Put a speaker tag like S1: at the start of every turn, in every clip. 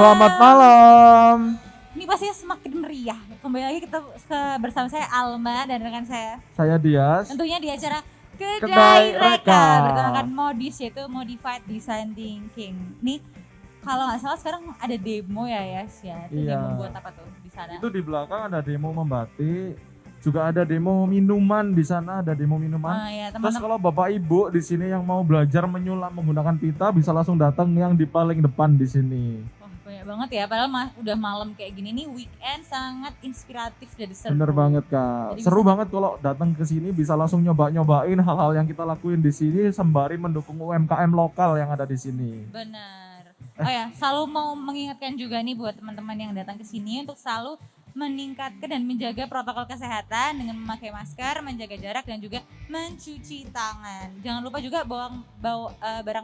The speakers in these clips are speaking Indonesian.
S1: Selamat malam.
S2: Ini pastinya semakin meriah. Kembali lagi kita bersama saya Alma dan rekan
S1: Saya Dias.
S2: tentunya di acara
S1: Kedai
S2: Kedai
S1: Reka.
S2: Reka bertemakan modis yaitu Modified Design Thinking. Nih kalau nggak salah sekarang ada demo ya Yas ya. Itu
S1: Iya.
S2: demo buat apa tuh di sana?
S1: Itu di belakang ada demo membatik, juga ada demo minuman di sana, ada demo minuman.
S2: Ya
S1: Terus
S2: teman-teman.
S1: kalau Bapak Ibu di sini yang mau belajar menyulap menggunakan pita bisa langsung datang yang di paling depan di sini.
S2: Wah, banyak banget ya. Padahal udah malam kayak gini nih, weekend sangat inspiratif dan seru.
S1: Bener banget Kak.
S2: Jadi
S1: Seru
S2: bisa-
S1: banget kalau datang ke sini bisa langsung nyobain hal-hal yang kita lakuin di sini sembari mendukung UMKM lokal yang ada di sini.
S2: Benar. Oh ya, selalu mau mengingatkan juga nih buat teman-teman yang datang ke sini untuk selalu meningkatkan dan menjaga protokol kesehatan dengan memakai masker, menjaga jarak dan juga mencuci tangan. Jangan lupa juga barang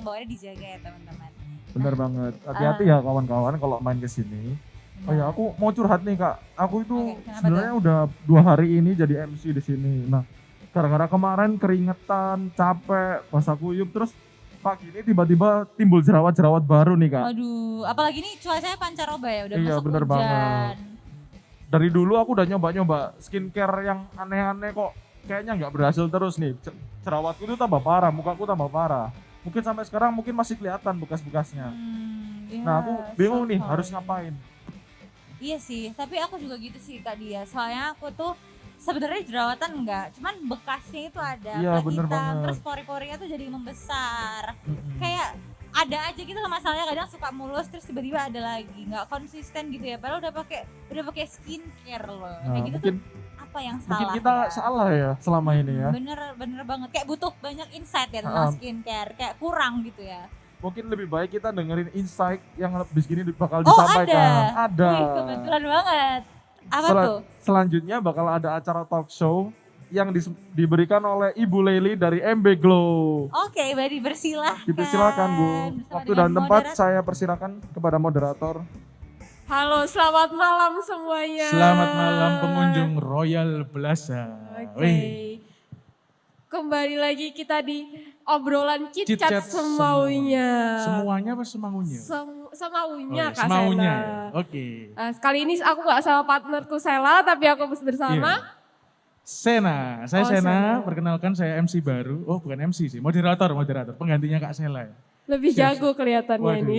S2: bawaannya dijaga ya teman-teman.
S1: Bener banget. Hati-hati ya kawan-kawan kalau main ke sini. Oh ya, aku mau curhat nih Kak. Aku itu
S2: Oke, kenapa
S1: sebenarnya udah 2 hari ini jadi MC di sini. Nah, gara-gara kemarin keringetan, capek, basah kuyup, terus pagi ini tiba-tiba timbul jerawat-jerawat baru nih Kak.
S2: Aduh, apalagi nih cuacanya pancaroba ya, udah
S1: Iya,
S2: masuk
S1: bener
S2: hujan.
S1: banget. Dari dulu aku udah nyoba-nyoba skincare yang aneh-aneh kok kayaknya nggak berhasil terus nih. Jerawatku itu tambah parah, mukaku tambah parah. Mungkin sampai sekarang mungkin masih kelihatan bekas-bekasnya.
S2: Ya,
S1: Nah, aku bingung
S2: so
S1: nih
S2: sorry.
S1: harus ngapain.
S2: Iya sih, tapi aku juga gitu sih Kak Dia. Soalnya aku tuh sebenarnya jerawatan enggak, cuman bekasnya itu ada,
S1: Iya,
S2: kayak
S1: bener
S2: hitam,
S1: banget.
S2: terus pori-porinya tuh jadi membesar.
S1: Mm-mm.
S2: Kayak ada aja gitu loh masalahnya, kadang suka mulus terus tiba-tiba ada lagi, nggak konsisten gitu ya. Padahal udah pakai skincare loh.
S1: Nah,
S2: Kayak gitu
S1: mungkin
S2: tuh apa yang salah?
S1: mungkin kita
S2: ya?
S1: salah ya selama ini ya.
S2: Bener banget. Kayak butuh banyak insight ya tentang
S1: Ah,
S2: skincare, kayak kurang gitu ya.
S1: mungkin lebih baik kita dengerin insight yang lebih gini bakal
S2: Oh
S1: disampaikan.
S2: ada. Wih kebetulan banget. Apa tuh?
S1: Selanjutnya bakal ada acara talk show yang diberikan oleh Ibu Leili dari MB Glow.
S2: Oke, Badi bersilahkan.
S1: Dipersilakan Bu.
S2: Bersama
S1: Waktu
S2: dengan
S1: dan tempat
S2: moderator.
S1: saya persilakan kepada moderator.
S3: Halo, selamat malam semuanya.
S4: Selamat malam pengunjung Royal Plaza.
S3: Oke.
S4: Wih,
S3: Kembali lagi kita di obrolan
S4: Chit
S3: cicat
S4: Chat
S3: semaunya.
S4: semuanya apa semaunya?
S3: Semaunya
S4: Oh,
S3: Kak
S4: semaunya.
S3: Sena.
S4: Ya? Oke.
S3: Kali ini aku gak sama partnerku Sela, tapi aku bersama.
S4: Iya. Sena, saya
S3: Oh,
S4: Sena.
S3: Sena.
S4: Perkenalkan saya MC baru. Oh, bukan MC sih, moderator, penggantinya Kak Sela. Ya.
S3: Lebih
S4: Siap,
S3: jago kelihatannya
S4: Waduh.
S3: ini.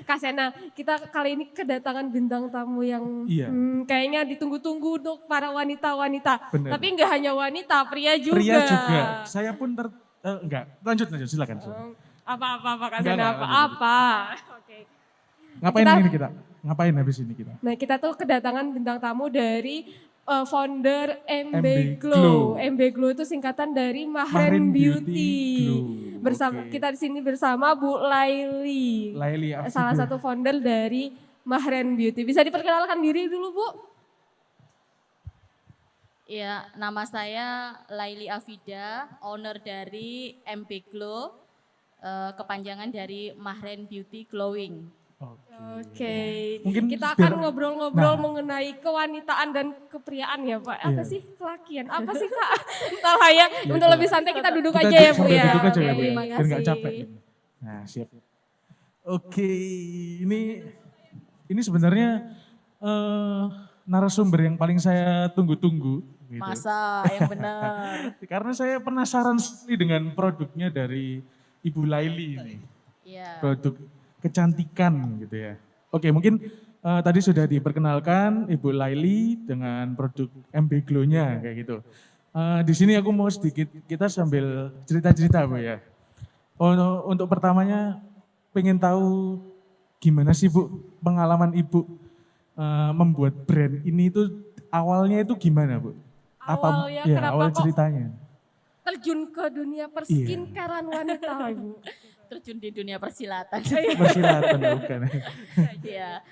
S3: Kak Sena, kita kali ini kedatangan bintang tamu yang
S4: Iya.
S3: kayaknya ditunggu-tunggu untuk para wanita-wanita.
S4: Bener.
S3: Tapi nggak hanya wanita, pria juga.
S4: Pria juga. Saya pun enggak. Lanjut silakan.
S3: Apa Kak
S4: Enggak,
S3: Sena,
S4: enggak,
S3: apa? Oke.
S4: Ngapain
S3: Kita-
S4: ini kita? Ngapain habis ini kita?
S3: Nah kita tuh kedatangan bintang tamu dari founder MB
S4: MB
S3: Glow.
S4: Glow.
S3: MB Glow itu singkatan dari
S4: Mahren
S3: Mahren Beauty.
S4: Glow.
S3: Bersama
S4: Oke.
S3: kita di sini bersama Bu Laili.
S4: Laili Afidul.
S3: Salah satu founder dari Mahren Beauty. Bisa diperkenalkan diri dulu Bu?
S5: Ya, nama saya Laili Afida, owner dari MP Glow, kepanjangan dari Mahren Beauty Glowing.
S3: Oke.
S4: Mungkin
S3: Kita
S4: biar-
S3: akan ngobrol-ngobrol
S4: Nah.
S3: mengenai kewanitaan dan kepriaan ya Pak. Apa
S4: Iya.
S3: sih kelakian? Apa sih Kak? Entahlah ya. Untuk
S4: itu.
S3: lebih santai kita duduk
S4: Kita
S3: aja ya Bu
S4: sambil
S3: ya.
S4: duduk aja ya
S3: Oke,
S4: Bu ya,
S3: terima
S4: biar nggak
S3: kasih.
S4: capek. Nah siap. Oke, ini sebenarnya narasumber yang paling saya tunggu-tunggu. Gitu.
S5: Masa yang benar.
S4: Karena saya penasaran sekali dengan produknya dari Ibu Laili ini.
S5: Ya.
S4: Produk kecantikan gitu ya. Oke, mungkin tadi sudah diperkenalkan Ibu Laili dengan produk MB Glow-nya kayak gitu. Di sini aku mau sedikit kita sambil cerita-cerita Bu ya. Untuk pertamanya pengen tahu gimana sih Bu pengalaman Ibu membuat brand ini itu awalnya itu gimana Bu?
S3: Awalnya
S4: ya,
S3: kenapa
S4: awal
S3: kok
S4: ceritanya?
S3: terjun ke dunia perskincarean wanita Ibu?
S5: Terjun di dunia persilatan.
S4: Persilatan bukan.
S5: Ya.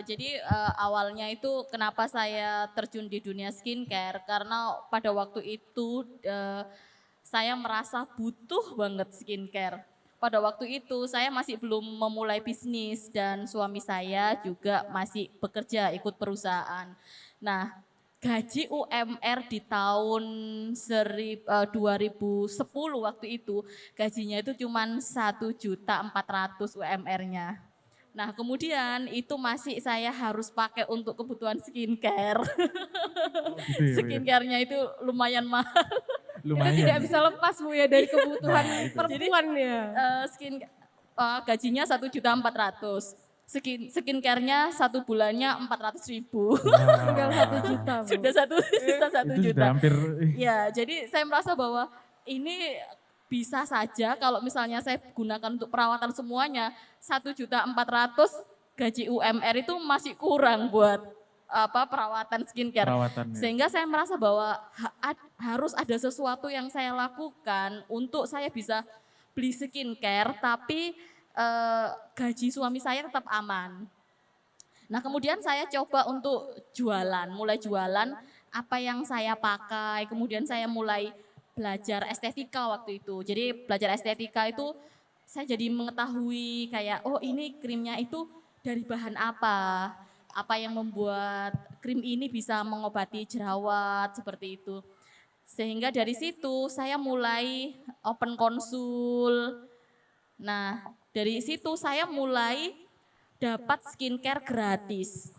S5: Jadi awalnya itu kenapa saya terjun di dunia skincare karena pada waktu itu saya merasa butuh banget skincare. Pada waktu itu saya masih belum memulai bisnis dan suami saya juga masih bekerja ikut perusahaan. Nah, gaji UMR di tahun 2010 waktu itu gajinya itu cuma 1.400.000 UMR-nya. Nah kemudian itu masih saya harus pakai untuk kebutuhan skincare.
S4: Gitu ya, Bu, ya?
S5: Skincare-nya itu lumayan mahal.
S3: Itu
S4: Lumayan.
S3: tidak bisa lepas Bu ya dari kebutuhan
S4: Nah, itu.
S3: perempuan ya.
S5: Gajinya 1.400.000. Skincare-nya 1 bulannya 400.000.
S3: Tinggal 1 juta Bu.
S5: Sudah satu
S4: Itu
S5: juta.
S4: sudah hampir
S5: Ya, jadi saya merasa bahwa ini bisa saja kalau misalnya saya gunakan untuk perawatan semuanya 1.400.000 gaji UMR itu masih kurang buat perawatan skincare.
S4: perawatannya.
S5: Sehingga saya merasa bahwa harus ada sesuatu yang saya lakukan untuk saya bisa beli skincare tapi gaji suami saya tetap aman. Nah kemudian saya coba untuk mulai jualan apa yang saya pakai, kemudian saya mulai belajar estetika waktu itu. Jadi belajar estetika itu saya jadi mengetahui kayak oh ini krimnya itu dari bahan apa yang membuat krim ini bisa mengobati jerawat seperti itu. Sehingga dari situ saya mulai open konsul. Nah dari situ saya mulai dapat skincare gratis.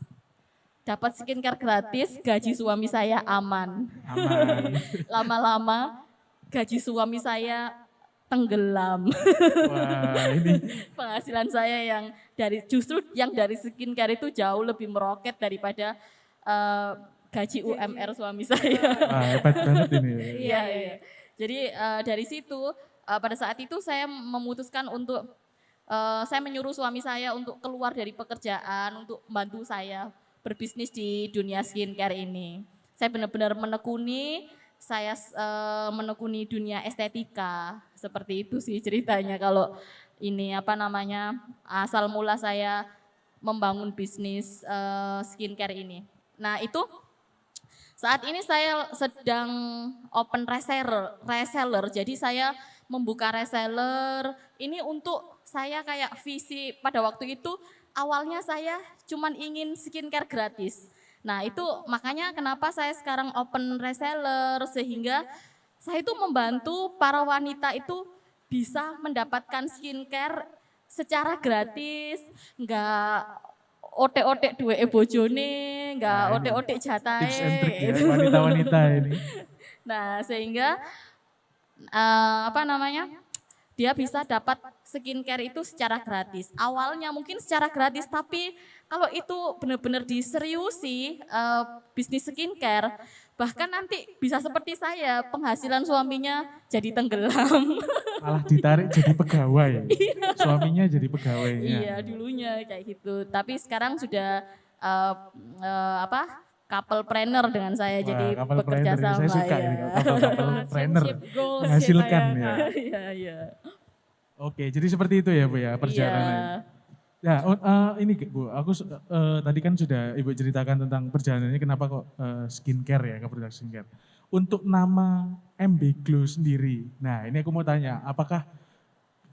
S5: Dapat skincare gratis, gaji suami saya aman.
S4: Aman.
S5: Lama-lama gaji suami saya tenggelam.
S4: Wah, ini
S5: Penghasilan saya yang dari skincare itu jauh lebih meroket daripada gaji UMR suami saya.
S4: hebat banget ini.
S5: Iya, iya. Jadi dari situ pada saat itu saya memutuskan untuk saya menyuruh suami saya untuk keluar dari pekerjaan untuk membantu saya berbisnis di dunia skincare ini. Saya benar-benar menekuni dunia estetika. Seperti itu sih ceritanya kalau ini asal mula saya membangun bisnis skincare ini. Nah itu saat ini saya sedang open reseller. Jadi saya membuka reseller ini untuk saya kayak visi pada waktu itu awalnya saya cuman ingin skincare gratis. Nah itu makanya kenapa saya sekarang open reseller sehingga saya itu membantu para wanita itu bisa mendapatkan skincare secara gratis, enggak otek-otek duwe bojone, enggak
S4: Nah, ini
S5: otek-otek jatahe.
S4: tips and trick ya wanita-wanita ini.
S5: Nah, sehingga dia bisa dapat skincare itu secara gratis. Awalnya mungkin secara gratis, tapi kalau itu benar-benar diseriusi bisnis skincare, bahkan nanti bisa seperti saya, penghasilan suaminya jadi tenggelam.
S4: Malah ditarik jadi pegawai. Suaminya jadi pegawainya.
S5: Iya, dulunya kayak gitu. Tapi sekarang sudah couple planner dengan saya,
S4: Wah,
S5: jadi
S4: couple
S5: bekerja
S4: planner,
S5: sama.
S4: saya suka
S5: ya.
S4: ini couple planner
S3: Relationship goals
S4: menghasilkan
S3: kita
S4: ya.
S5: Iya, iya.
S4: Oke, jadi seperti itu ya Bu ya perjalanan.
S5: Iya.
S4: Ya, ini Bu, aku tadi kan sudah Ibu ceritakan tentang perjalanannya kenapa kok skincare ya, ke produk skincare. Untuk nama MB Glow sendiri, nah ini aku mau tanya, apakah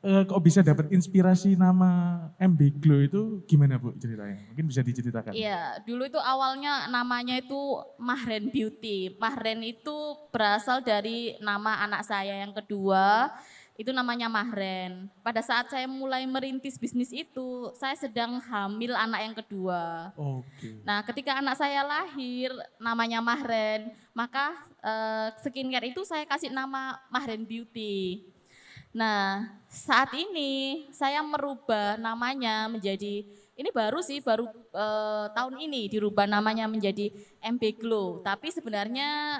S4: kok bisa dapat inspirasi nama MB Glow itu gimana Bu ceritanya? Mungkin bisa diceritakan.
S5: Iya, dulu itu awalnya namanya itu Mahren Beauty. Mahren itu berasal dari nama anak saya yang kedua, itu namanya Mahren. Pada saat saya mulai merintis bisnis itu, saya sedang hamil anak yang kedua.
S4: Oke.
S5: Nah, ketika anak saya lahir, namanya Mahren, maka skincare itu saya kasih nama Mahren Beauty. Nah, saat ini saya merubah namanya menjadi, ini baru tahun ini dirubah namanya menjadi MB Glow. Tapi sebenarnya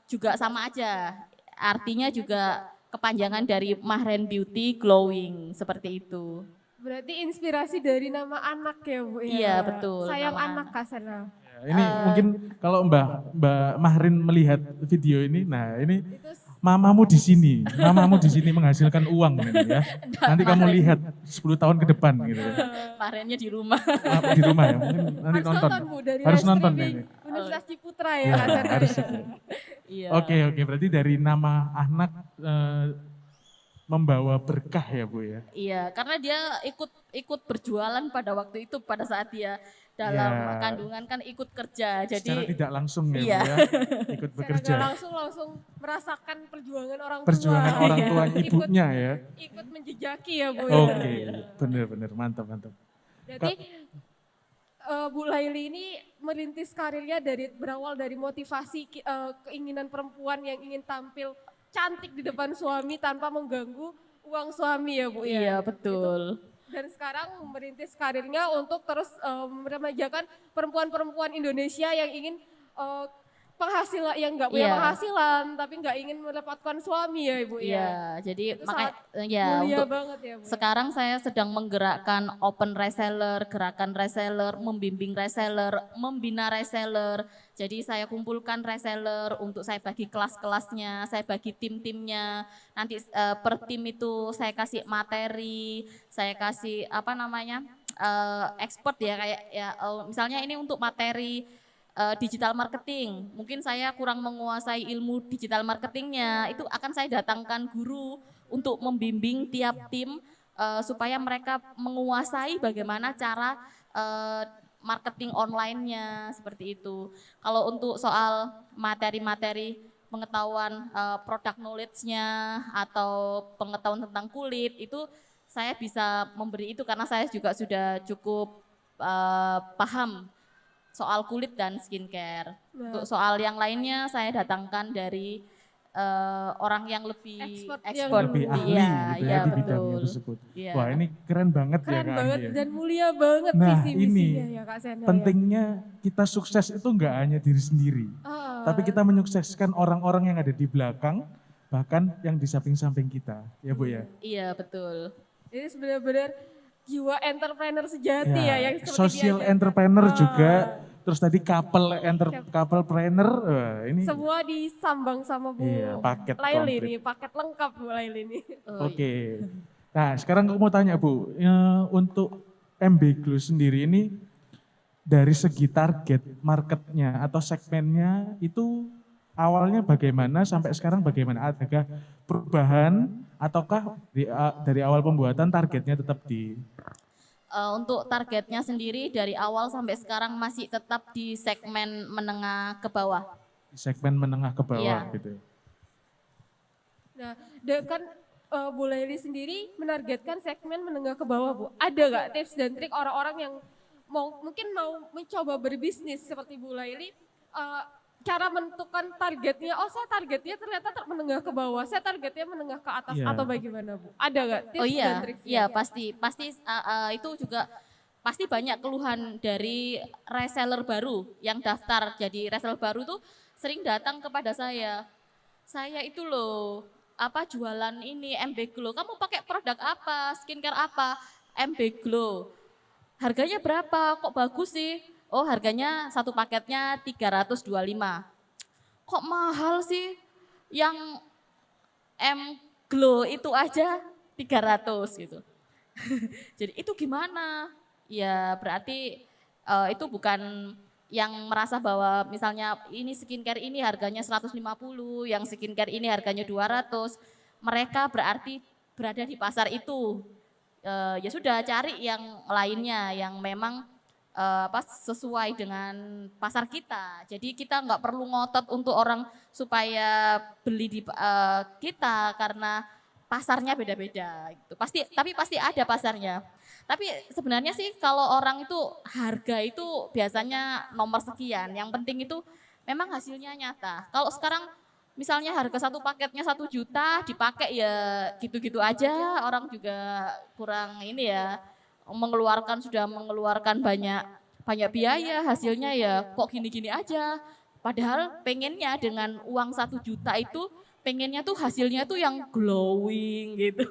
S5: juga sama aja, artinya juga kepanjangan dari Mahren Beauty Glowing, seperti itu.
S3: Berarti inspirasi dari nama anak ya Bu ya?
S5: Iya, betul,
S3: Sayang
S5: nama
S3: anak
S5: anak.
S3: Kak Sena.
S4: Ya, ini mungkin kalau Mbak Mahrin melihat video ini, nah ini
S3: Itu
S4: mamamu di sini menghasilkan uang ini ya. Nanti kamu lihat 10 tahun ke depan gitu.
S5: Mahrennya di rumah.
S4: Di rumah ya, mungkin nanti
S3: harus
S4: nonton.
S3: nonton Bu dari
S4: Harus
S3: live
S4: nonton
S3: streaming
S4: ini.
S3: Universitas Ciputra ya
S4: Ya,
S3: Kak Sena.
S4: harus.
S5: Iya.
S4: Oke, berarti dari nama anak membawa berkah ya Bu ya.
S5: Iya, karena dia ikut berjualan pada waktu itu pada saat dia dalam
S4: Ya.
S5: kandungan kan ikut kerja.
S4: Secara
S5: Jadi
S4: tidak langsung ya,
S5: Iya.
S4: Bu ya, ikut
S3: Secara
S4: bekerja.
S3: nggak langsung merasakan perjuangan orang tua.
S4: Perjuangan orang tua
S3: Ikut-
S4: ibunya ya.
S3: Ikut menjejaki ya Bu.
S4: Oke, benar-benar mantap.
S3: Berarti Bu Laili ini merintis karirnya berawal dari motivasi keinginan perempuan yang ingin tampil cantik di depan suami tanpa mengganggu uang suami ya Bu ya.
S5: iya betul.
S3: Dan sekarang merintis karirnya untuk terus meremajakan perempuan-perempuan Indonesia yang ingin penghasilan yang nggak punya
S5: Iya.
S3: penghasilan tapi nggak ingin mendapatkan suami ya Ibu ya.
S5: Iya, jadi
S3: Itu
S5: makanya
S3: sangat
S5: ya
S3: Mulia
S5: untuk
S3: banget ya Bu.
S5: sekarang saya sedang menggerakkan open reseller, gerakan reseller, membimbing reseller, membina reseller. Jadi saya kumpulkan reseller untuk saya bagi kelas-kelasnya, saya bagi tim-timnya. Nanti per tim itu saya kasih materi, saya kasih apa namanya expert ya kayak ya misalnya ini untuk materi digital marketing. Mungkin saya kurang menguasai ilmu digital marketingnya, itu akan saya datangkan guru untuk membimbing tiap tim supaya mereka menguasai bagaimana cara marketing online-nya seperti itu. Kalau untuk soal materi-materi pengetahuan product knowledge-nya atau pengetahuan tentang kulit itu saya bisa memberi itu karena saya juga sudah cukup paham soal kulit dan skincare.
S3: Nah.
S5: Untuk soal yang lainnya saya datangkan dari orang yang lebih
S3: Expert yang
S5: expert.
S4: Lebih ahli
S5: Iya,
S4: gitu
S5: iya,
S4: ya di bidangnya
S5: betul.
S4: tersebut.
S5: Iya.
S4: Wah ini keren banget
S3: Keren
S4: ya Kak
S3: banget
S4: Andi ya.
S3: dan mulia banget
S4: Nah,
S3: visi misinya
S4: ini
S3: ya Kak Sena.
S4: Pentingnya kita sukses itu nggak hanya diri sendiri,
S3: Ya.
S4: tapi kita menyukseskan orang-orang yang ada di belakang, bahkan yang di samping-samping kita, ya Bu ya.
S5: Iya, betul.
S3: Ini benar-benar jiwa entrepreneur sejati ya, yang seperti
S4: social
S3: diajarkan.
S4: entrepreneur
S3: Ah.
S4: juga, terus tadi couple-planner, ini
S3: Semua disambang sama Bu
S4: iya, paket
S3: Laili
S4: komplit.
S3: nih, paket lengkap Bu Laili nih.
S5: Oh,
S4: Oke. Nah, sekarang aku mau tanya Bu, untuk MB Glow sendiri ini dari segi target marketnya atau segmennya itu awalnya bagaimana sampai sekarang bagaimana? Adakah perubahan ataukah dari awal pembuatan targetnya tetap di
S5: Untuk targetnya sendiri dari awal sampai sekarang masih tetap di segmen menengah ke bawah.
S4: segmen menengah ke bawah
S5: Iya.
S4: gitu?
S3: Nah, kan Bu Laili sendiri menargetkan segmen menengah ke bawah Bu. Ada nggak tips dan trik orang-orang yang mungkin mau mencoba berbisnis seperti Bu Laili, cara menentukan targetnya, oh saya targetnya ternyata menengah ke bawah, saya targetnya menengah ke atas
S4: Iya.
S3: atau bagaimana Bu? Ada nggak tips
S5: Oh
S3: dan
S5: iya,
S3: triknya?
S5: iya pasti itu juga pasti banyak keluhan dari reseller baru yang daftar jadi reseller baru tuh sering datang kepada saya. Saya itu loh apa jualan ini MB Glow. Kamu pakai produk apa? Skincare apa? MB Glow. Harganya berapa? Kok bagus sih? Oh, harganya satu paketnya 325. Kok mahal sih? Yang M Glow itu aja 300 gitu. Jadi itu gimana? Ya berarti itu bukan yang merasa bahwa misalnya ini skincare ini harganya 150, yang skincare ini harganya 200. Mereka berarti berada di pasar itu. Ya sudah cari yang lainnya yang memang sesuai dengan pasar kita. Jadi kita nggak perlu ngotot untuk orang supaya beli di kita karena pasarnya beda-beda gitu. Tapi pasti ada pasarnya. Tapi sebenarnya sih kalau orang itu harga itu biasanya nomor sekian. Yang penting itu memang hasilnya nyata. Kalau sekarang misalnya harga satu paketnya 1 juta dipakai ya gitu-gitu aja, orang juga kurang ini ya sudah mengeluarkan banyak biaya, hasilnya ya kok gini-gini aja. Padahal pengennya dengan uang 1 juta itu pengennya tuh hasilnya tuh yang glowing gitu.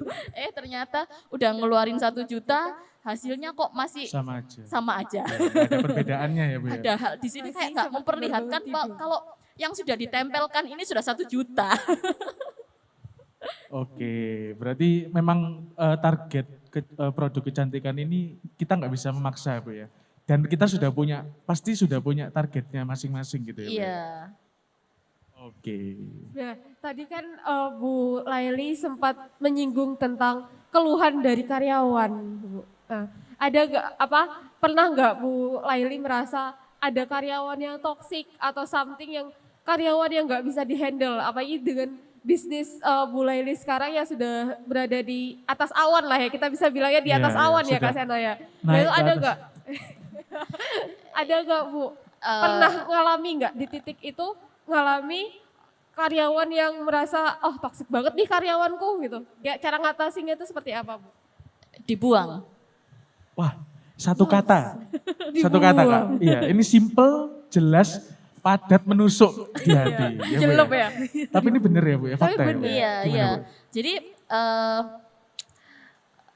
S5: Ternyata udah ngeluarin 1 juta hasilnya kok masih
S4: sama aja.
S5: aja.
S4: Nggak ada perbedaannya ya Bu ya.
S5: Padahal di sini kayak nggak memperlihatkan Pak, kalau yang sudah ditempelkan ini sudah 1 juta.
S4: Oke, berarti memang target produk kecantikan ini kita nggak bisa memaksa Bu ya. Dan kita pasti sudah punya targetnya masing-masing gitu ya Bu ya.
S5: Iya.
S4: Oke.
S3: Nah, tadi kan Bu Laili sempat menyinggung tentang keluhan dari karyawan, Bu. Nah, ada nggak pernah nggak Bu Laili merasa ada karyawan yang toksik atau something yang karyawan yang nggak bisa dihandle, apalagi dengan bisnis Bu Laili sekarang yang sudah berada di atas awan lah ya, kita bisa bilangnya di
S4: Iya,
S3: atas
S4: iya,
S3: awan ya
S4: sudah
S3: Kak Sena ya. Nah
S4: naik
S3: itu
S4: ke
S3: ada
S4: atas.
S3: nggak? Ada nggak Bu? Pernah ngalami nggak di titik itu ngalami karyawan yang merasa oh toksik banget nih karyawanku gitu. Ya cara ngatasinnya itu seperti apa Bu?
S5: Dibuang.
S4: Wah, satu kata. Satu kata Kak. Iya, ini simple, jelas, padat, menusuk di hati. Ya, Bu,
S3: Jelek ya.
S4: Tapi ini bener ya Bu ya,
S3: Tapi
S4: fakta ya Bu?
S3: bener.
S5: Iya,
S4: Gimana,
S5: iya.
S4: Bu?
S5: Jadi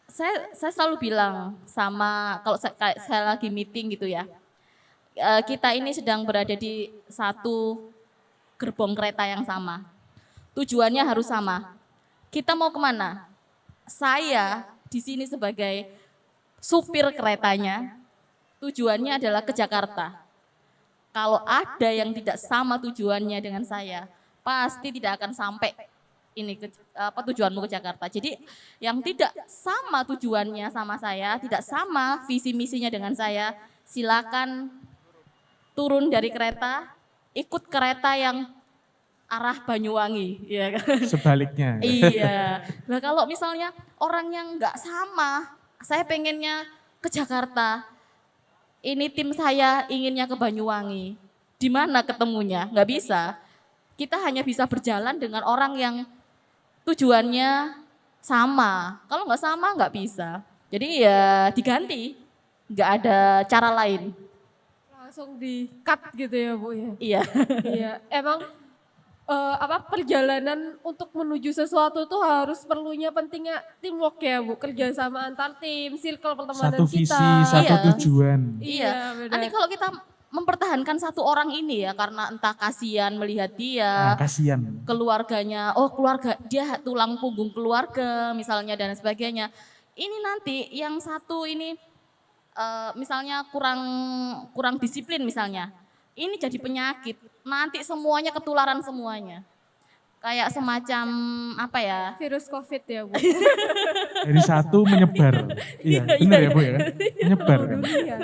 S5: saya selalu bilang sama kalau kayak saya lagi meeting gitu ya. Kita ini sedang berada di satu gerbong kereta yang sama. Tujuannya harus sama. Kita mau kemana? Saya di sini sebagai supir keretanya, tujuannya adalah ke Jakarta. Kalau ada yang tidak sama tujuannya dengan saya, pasti tidak akan sampai ini tujuanmu ke Jakarta. Jadi yang tidak sama tujuannya sama saya, tidak sama visi misinya dengan saya, silakan turun dari kereta, ikut kereta yang arah Banyuwangi, ya kan?
S4: Sebaliknya.
S5: Iya. Nah kalau misalnya orang yang nggak sama, saya pengennya ke Jakarta, ini tim saya inginnya ke Banyuwangi. Di mana ketemunya? Nggak bisa. Kita hanya bisa berjalan dengan orang yang tujuannya sama. Kalau nggak sama nggak bisa. Jadi ya diganti. Nggak ada cara lain.
S3: Langsung di cut gitu ya Bu ya.
S5: Iya.
S3: Iya, emang perjalanan untuk menuju sesuatu tuh harus perlunya pentingnya teamwork ya Bu, kerja sama antar tim, circle pertemanan
S4: Satu
S3: kita.
S4: visi, satu
S5: Iya.
S4: tujuan.
S5: Iya.
S3: benar.
S5: Nanti kalau kita mempertahankan satu orang ini ya karena entah kasihan melihat
S4: Nah,
S5: dia,
S4: kasihan.
S5: keluarganya, oh keluarga dia tulang punggung keluarga misalnya dan sebagainya. Ini nanti yang satu ini misalnya kurang disiplin misalnya. Ini jadi penyakit. Nanti semuanya ketularan semuanya. Kayak semacam apa ya?
S3: Virus COVID ya Bu.
S4: Dari satu menyebar. Iya, benar ya Bu ya? Menyebar kan?
S3: Dunia ya.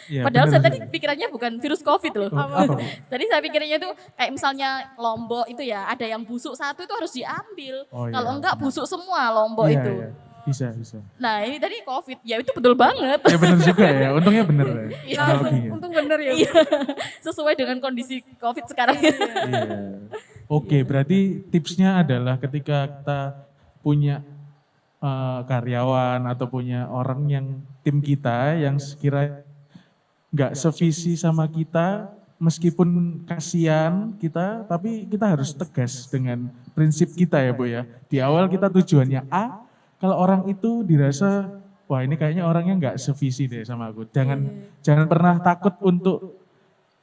S4: Iya,
S5: Padahal
S4: benar
S5: saya
S4: sih.
S5: tadi pikirannya bukan virus COVID loh.
S4: Oh, apa Bu?
S5: Tadi saya pikirnya itu kayak misalnya Lombok itu ya, ada yang busuk satu itu harus diambil.
S4: Oh, iya.
S5: Kalau enggak busuk semua Lombok
S4: Iya,
S5: itu.
S4: iya. Bisa, bisa.
S5: Nah ini tadi COVID, ya itu betul banget.
S4: Ya benar juga ya, untungnya benar ya.
S5: Iya.
S3: Langsung,
S4: Analoginya.
S3: untung bener ya Bu.
S5: Iya, sesuai dengan kondisi COVID sekarang.
S4: Iya. Oke, berarti tipsnya adalah ketika kita punya karyawan atau punya orang yang tim kita yang sekira nggak sevisi sama kita, meskipun kasihan kita, tapi kita harus tegas dengan prinsip kita ya Bu ya. Di awal kita tujuannya A, kalau orang itu dirasa, wah ini kayaknya orangnya nggak sevisi deh sama aku. Jangan pernah takut untuk,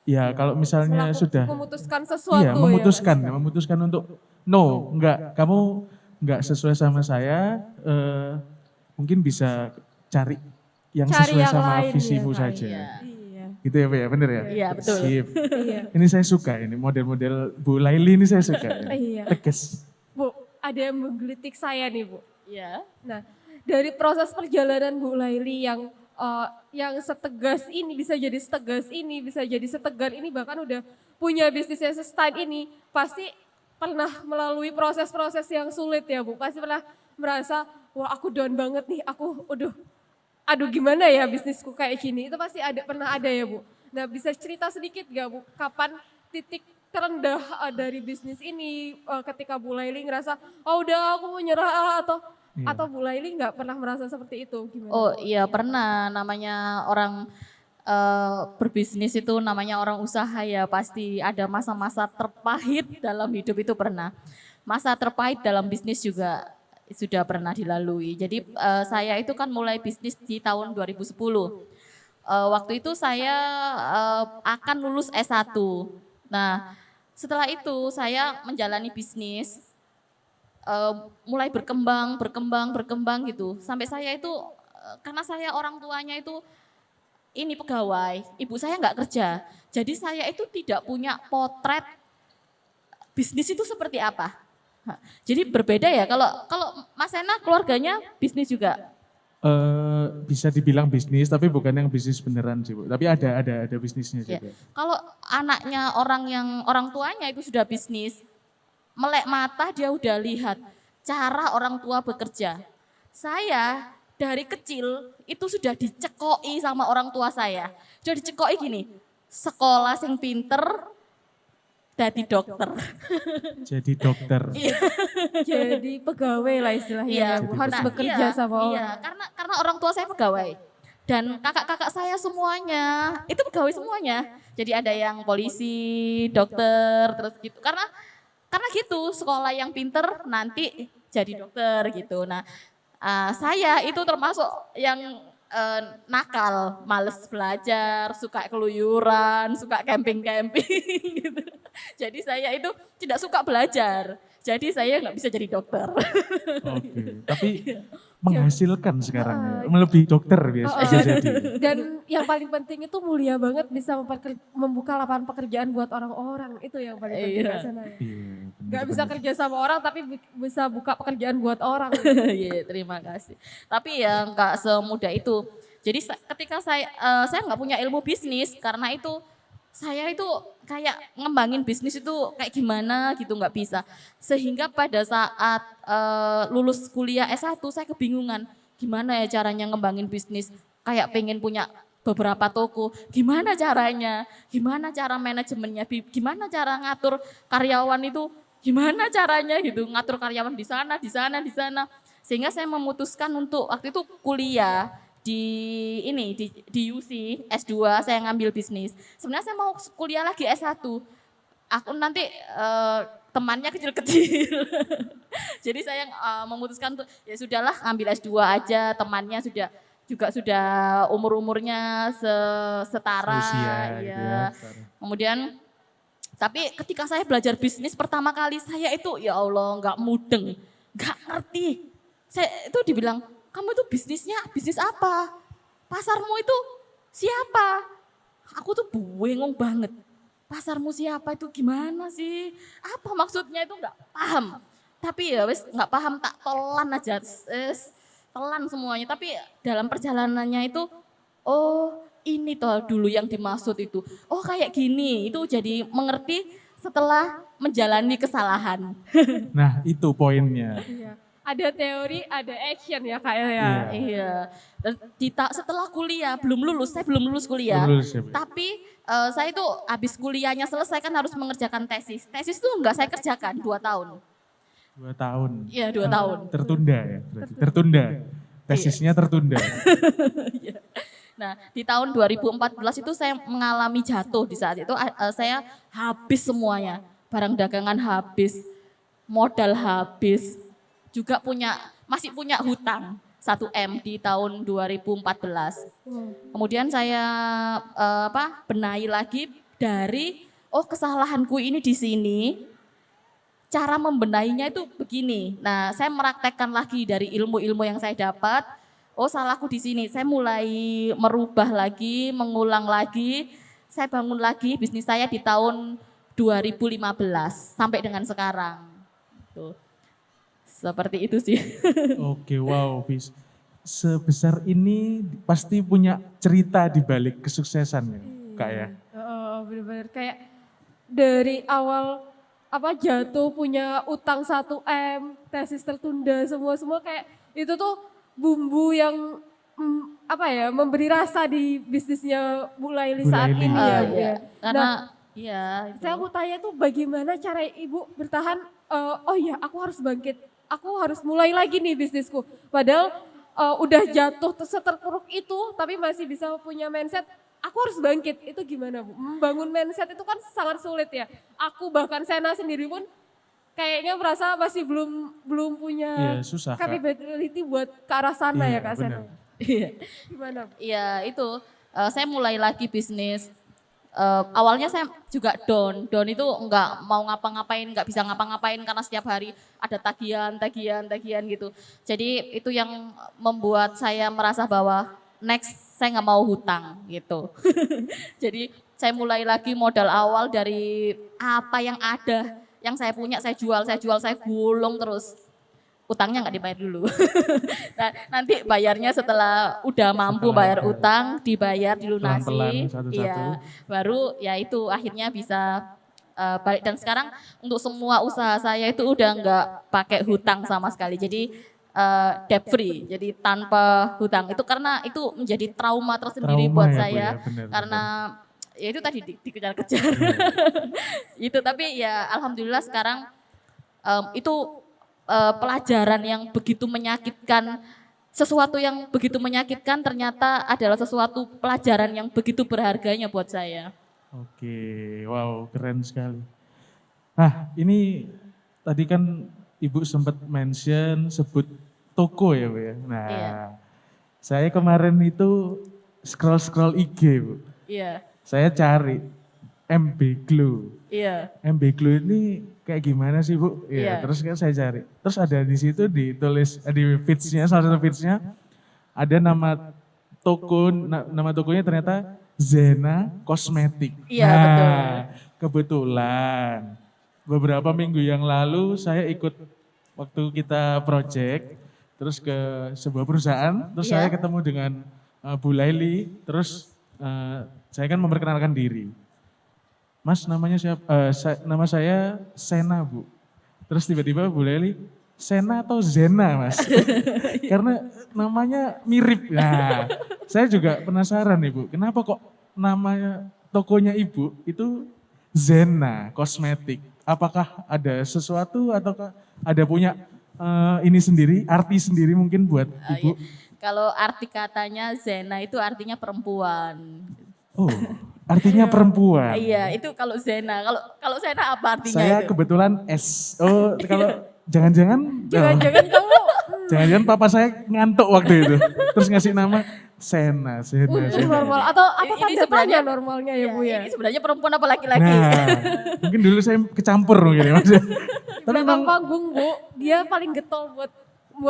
S4: ya kalau misalnya sudah
S3: Memutuskan sesuatu
S4: iya,
S3: ya.
S4: memutuskan untuk no, enggak, kamu enggak sesuai sama saya, mungkin bisa cari yang
S3: Cari
S4: sesuai
S3: yang
S4: sama
S3: lain
S4: visimu
S3: ya,
S4: saja.
S5: Iya.
S3: Iya.
S4: Gitu ya, Bu ya, bener ya?
S5: Iya, betul.
S4: Sip.
S3: Iya.
S4: Ini saya suka ini model-model Bu Laili ini saya suka.
S3: Iya.
S4: Tegas.
S3: Bu, ada yang menggelitik saya nih Bu.
S5: Iya.
S3: Nah, dari proses perjalanan Bu Laili yang setegas ini bisa jadi setegas ini, bisa jadi setegar ini, bahkan udah punya bisnisnya sustain ini, pasti pernah melalui proses-proses yang sulit ya Bu. Pasti pernah merasa, wah aku down banget nih, aku aduh gimana ya bisnisku kayak gini. Itu pasti pernah ada ya Bu. Nah bisa cerita sedikit gak Bu, kapan titik terendah dari bisnis ini ketika Bu Laili ngerasa, oh udah aku mau nyerah atau Bu Laili nggak pernah merasa seperti itu gimana?
S5: Oh iya pernah, namanya orang berbisnis itu namanya orang usaha ya pasti ada masa-masa terpahit dalam hidup itu pernah. Masa terpahit dalam bisnis juga sudah pernah dilalui. Jadi saya itu kan mulai bisnis di tahun 2010. Waktu itu saya akan lulus S1. Nah setelah itu saya menjalani bisnis mulai berkembang gitu. Sampai saya itu karena saya orang tuanya itu ini pegawai, ibu saya nggak kerja. Jadi saya itu tidak punya potret bisnis itu seperti apa. Jadi berbeda ya kalau Mas Ena keluarganya bisnis juga.
S4: bisa dibilang bisnis, tapi bukan yang bisnis beneran sih Bu. Tapi ada bisnisnya
S5: Ya.
S4: juga.
S5: Kalau anaknya orang tuanya itu sudah bisnis, melek mata dia udah lihat cara orang tua bekerja. Saya dari kecil itu sudah dicekoi sama orang tua saya. Sudah dicekoi gini, sekolah sing pinter, jadi dokter.
S4: Jadi dokter.
S3: Jadi pegawai lah istilahnya
S5: Iya,
S3: ya, Bu. Harus
S5: Nah,
S3: bekerja
S5: iya,
S3: sama
S5: iya,
S3: orang.
S5: karena orang tua saya pegawai. Dan kakak-kakak saya semuanya itu pegawai semuanya. Jadi ada yang polisi, dokter, terus gitu. Karena gitu, sekolah yang pinter nanti jadi dokter gitu. Nah, saya itu termasuk yang nakal, males belajar, suka keluyuran, suka camping-camping gitu. Jadi saya itu tidak suka belajar. Jadi saya nggak bisa jadi dokter.
S4: Oke, tapi menghasilkan sekarang ya. Melebihi dokter biasa bisa jadi.
S3: Dan yang paling penting itu mulia banget bisa membuka lapangan pekerjaan buat orang-orang. Itu yang paling penting
S5: Iya.
S3: Kak Sana.
S4: Iya,
S3: Gak bisa kerja sama orang tapi bisa buka pekerjaan buat orang.
S5: Iya, terima kasih. Tapi ya nggak semudah itu. Jadi ketika saya nggak punya ilmu bisnis karena itu saya itu kayak ngembangin bisnis itu kayak gimana gitu nggak bisa. Sehingga pada saat lulus kuliah S1 saya kebingungan gimana ya caranya ngembangin bisnis. Kayak pengen punya beberapa toko, gimana caranya, gimana cara manajemennya, gimana cara ngatur karyawan itu, gimana caranya gitu, ngatur karyawan di sana, di sana, di sana. Sehingga saya memutuskan untuk waktu itu kuliah di UC S2 saya ngambil bisnis. Sebenarnya saya mau kuliah lagi S1. Aku nanti temannya kecil-kecil. Jadi saya memutuskan untuk ya sudahlah ambil S2 aja, temannya sudah umur-umurnya setara
S4: Usia gitu
S5: ya. Kemudian tapi ketika saya belajar bisnis pertama kali saya itu ya Allah nggak mudeng, nggak ngerti. Saya itu dibilang, kamu itu bisnisnya bisnis apa? Pasarmu itu siapa? Aku tuh bingung banget. Pasarmu siapa itu gimana sih? Apa maksudnya itu nggak paham. Tapi ya wes nggak paham tak telan aja, telan semuanya. Tapi dalam perjalanannya itu, oh ini toh dulu yang dimaksud itu. Oh kayak gini, itu jadi mengerti setelah menjalani kesalahan.
S4: Nah itu poinnya.
S3: Iya. Ada teori, ada action ya Kak ya.
S4: Iya.
S5: Iya. Dan setelah kuliah, saya belum lulus kuliah.
S4: Belum lulus ya, Bu?
S5: Tapi saya itu habis kuliahnya selesai kan harus mengerjakan tesis. Tesis itu enggak saya kerjakan 2 tahun.
S4: 2 tahun.
S5: Iya 2 tahun.
S4: Tertunda ya berarti. Tertunda. Tesisnya tertunda.
S5: Nah di tahun 2014 itu saya mengalami jatuh di saat itu saya habis semuanya. Barang dagangan habis, modal habis, juga masih punya hutang 1 M di tahun 2014. Kemudian saya benahi lagi dari kesalahanku ini di sini. Cara membenahinya itu begini. Nah, saya meraktekkan lagi dari ilmu-ilmu yang saya dapat. Oh, salahku di sini. Saya mulai merubah lagi, mengulang lagi. Saya bangun lagi bisnis saya di tahun 2015 sampai dengan sekarang. Tuh. Seperti itu sih.
S4: Oke, wow, bis. Sebesar ini pasti punya cerita di balik kesuksesan ya, Kak ya.
S3: Bener-bener kayak dari awal jatuh punya utang 1 M, tesis tertunda semua kayak itu tuh bumbu yang memberi rasa di bisnisnya Bu Laili saat
S4: Bu Laili.
S3: ini ya. Bu,
S5: Iya.
S3: ya.
S5: Karena
S3: Nah, saya mau tanya tuh bagaimana cara Ibu bertahan, aku harus bangkit, aku harus mulai lagi nih bisnisku. Padahal udah jatuh seterpuruk itu tapi masih bisa punya mindset, aku harus bangkit. Itu gimana Bu? Membangun mindset itu kan sangat sulit ya. Aku bahkan Sena sendiri pun kayaknya merasa masih belum punya
S4: Iya, susah, Kak.
S3: capability buat ke arah sana
S4: Iya,
S3: ya Kak Sena.
S4: benar.
S5: Iya.
S3: Gimana Bu?
S5: Iya itu saya mulai lagi bisnis. Awalnya saya juga down itu nggak mau ngapa-ngapain, nggak bisa ngapa-ngapain karena setiap hari ada tagihan gitu. Jadi itu yang membuat saya merasa bahwa next saya nggak mau hutang gitu. Jadi saya mulai lagi modal awal dari apa yang ada, yang saya punya saya jual, saya gulung terus. utangnya nggak dibayar dulu. Nah, nanti bayarnya setelah udah mampu bayar utang, dibayar, dilunasi,
S4: Pelan-pelan, satu-satu.
S5: iya, baru ya itu akhirnya bisa balik. Dan sekarang untuk semua usaha saya itu udah nggak pakai hutang sama sekali. Jadi debt free, jadi tanpa hutang. Itu karena itu menjadi trauma tersendiri
S4: Trauma
S5: buat
S4: ya, Bu,
S5: saya,
S4: ya, benar,
S5: karena ya itu tadi dikejar-kejar. Itu tapi ya alhamdulillah sekarang itu pelajaran yang begitu menyakitkan, sesuatu yang begitu menyakitkan ternyata adalah sesuatu pelajaran yang begitu berharganya buat saya.
S4: Oke, wow, keren sekali. Nah, ini tadi kan Ibu sempat sebut toko ya, Bu ya. Nah,
S5: Iya.
S4: saya kemarin itu scroll IG, Bu.
S5: Iya,
S4: Saya cari MB Glow.
S5: iya,
S4: MB Glow ini kayak gimana sih, Bu?
S5: Iya.
S4: Terus kan saya cari. Terus ada di situ ditulis di feeds-nya, salah satu feeds-nya ada nama nama tokonya ternyata Zena Kosmetik.
S5: Iya,
S4: Nah,
S5: betul.
S4: kebetulan beberapa minggu yang lalu saya ikut waktu kita project terus ke sebuah perusahaan, terus
S5: Iya.
S4: saya ketemu dengan Bu Laili, terus saya kan memperkenalkan diri. Mas namanya siapa? Nama saya Sena, Bu. Terus tiba-tiba Bu Laili, Sena atau Zena, Mas? Karena namanya mirip. Nah, saya juga penasaran nih, Bu. Kenapa kok namanya tokonya Ibu itu Zena Kosmetik? Apakah ada sesuatu ataukah ada punya ini sendiri, arti sendiri mungkin buat Ibu?
S5: iya. Kalau arti katanya Zena itu artinya perempuan.
S4: Oh, artinya perempuan.
S5: Iya, itu kalau Zena. Kalau Zena apa artinya
S4: Saya
S5: itu?
S4: kebetulan S. Oh, kalau jangan-jangan
S3: Jangan-jangan kamu
S4: jangan-jangan papa saya ngantuk waktu itu. Terus ngasih nama Sena.
S3: normal atau apa
S5: Ini
S3: tanda
S5: sebenarnya-
S3: tanya normalnya ya
S5: Iya,
S3: Bu ya?
S5: Ini sebenarnya perempuan apa laki-laki?
S4: Nah, mungkin dulu saya kecampur mungkin ya, Mas. Tapi
S3: Belakang
S4: memang
S3: panggung Bu, dia paling getol buat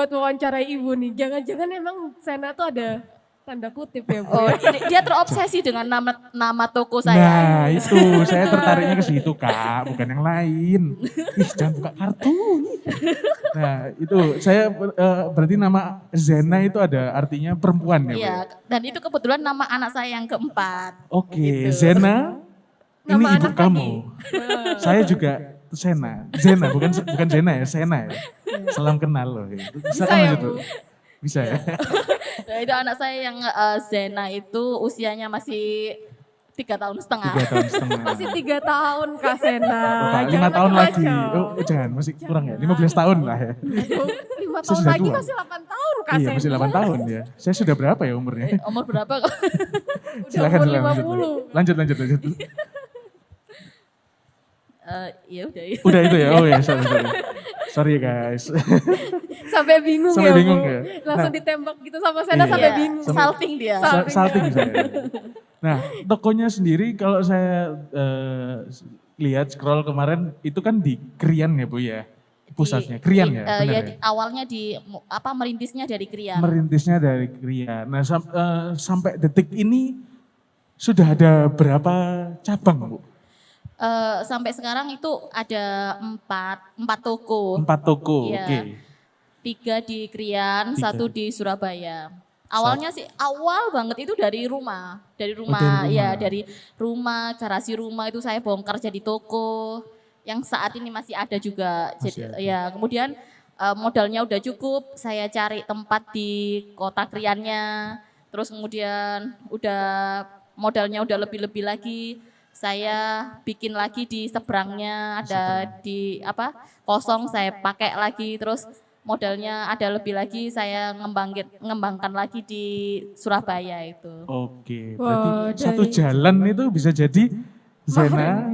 S3: wawancarai Ibu nih. Jangan-jangan emang Sena tuh ada tanda kutip ya Bu
S5: Oh,
S3: ya?
S5: ini dia terobsesi dengan nama toko saya.
S4: nah itu saya tertariknya ke situ, Kak, bukan yang lain. Ih, jangan buka kartu. Nah, itu saya berarti nama Zena itu ada artinya perempuan ya, Bu?
S5: Iya, dan itu kebetulan nama anak saya yang keempat.
S4: Oke,
S5: Gitu.
S4: Zena, ini
S3: Nama
S4: ibu
S3: anak
S4: kamu. Saya juga Zena, bukan Zena ya, Sena ya. Salam kenal loh.
S3: Bisa ya,
S4: lanjut,
S3: Bu?
S4: Bisa ya.
S5: Nah, itu anak saya yang Zena itu usianya masih 3,5 tahun.
S4: 3 tahun setengah.
S3: Masih 3 tahun Kak Sena.
S4: Oh, Pak, 5
S3: Jangan
S4: tahun lagi.
S3: macam-macam.
S4: Oh, jangan, masih kurang ya. 15 tahun lah ya.
S3: 5
S4: Saya
S3: tahun
S4: sudah
S3: lagi
S4: tua.
S3: masih 8 tahun Kak
S4: Iya,
S3: Sena.
S4: masih 8 tahun ya. Saya sudah berapa ya umurnya?
S5: Umur berapa kok?
S3: Udah
S4: Silakan,
S3: umur
S4: silakan,
S3: 50.
S4: lanjut.
S5: Ya udah.
S4: Udah itu ya. Oh ya, sorry. Sorry guys.
S3: Sampai bingung
S4: Sampai
S3: ya
S4: bingung
S3: Bu.
S4: ya.
S3: Langsung
S4: Nah.
S3: ditembak gitu sama Sena
S4: Iya.
S3: sampai
S5: Iya,
S3: bingung.
S5: salting dia.
S4: Salting saya. Nah, tokonya sendiri kalau saya lihat scroll kemarin itu kan di Krian ya Bu ya. Pusatnya Krian ya, benar ya.
S5: Awalnya merintisnya dari Krian.
S4: Merintisnya dari Krian. Nah, sampai detik ini sudah ada berapa cabang, Bu?
S5: Sampai sekarang itu ada empat toko.
S4: 4 toko.
S5: Iya.
S4: Oke.
S5: 3 di Krian,
S4: 3.
S5: 1 di Surabaya. Awalnya sih awal banget itu dari rumah. Dari
S4: dari
S5: rumah,
S4: rumah.
S5: ya dari rumah, garasi rumah itu saya bongkar jadi toko. Yang saat ini masih ada juga.
S4: Masih
S5: Jadi
S4: ada.
S5: ya kemudian modalnya udah cukup, saya cari tempat di kota Kriannya. Terus kemudian modalnya udah lebih-lebih lagi. Saya bikin lagi di seberangnya ada kosong, saya pakai lagi, terus modalnya ada lebih lagi, saya ngembangkan lagi di Surabaya itu.
S4: Oke,
S3: Wah,
S4: berarti satu
S3: dari-
S4: jalan itu bisa jadi Zena,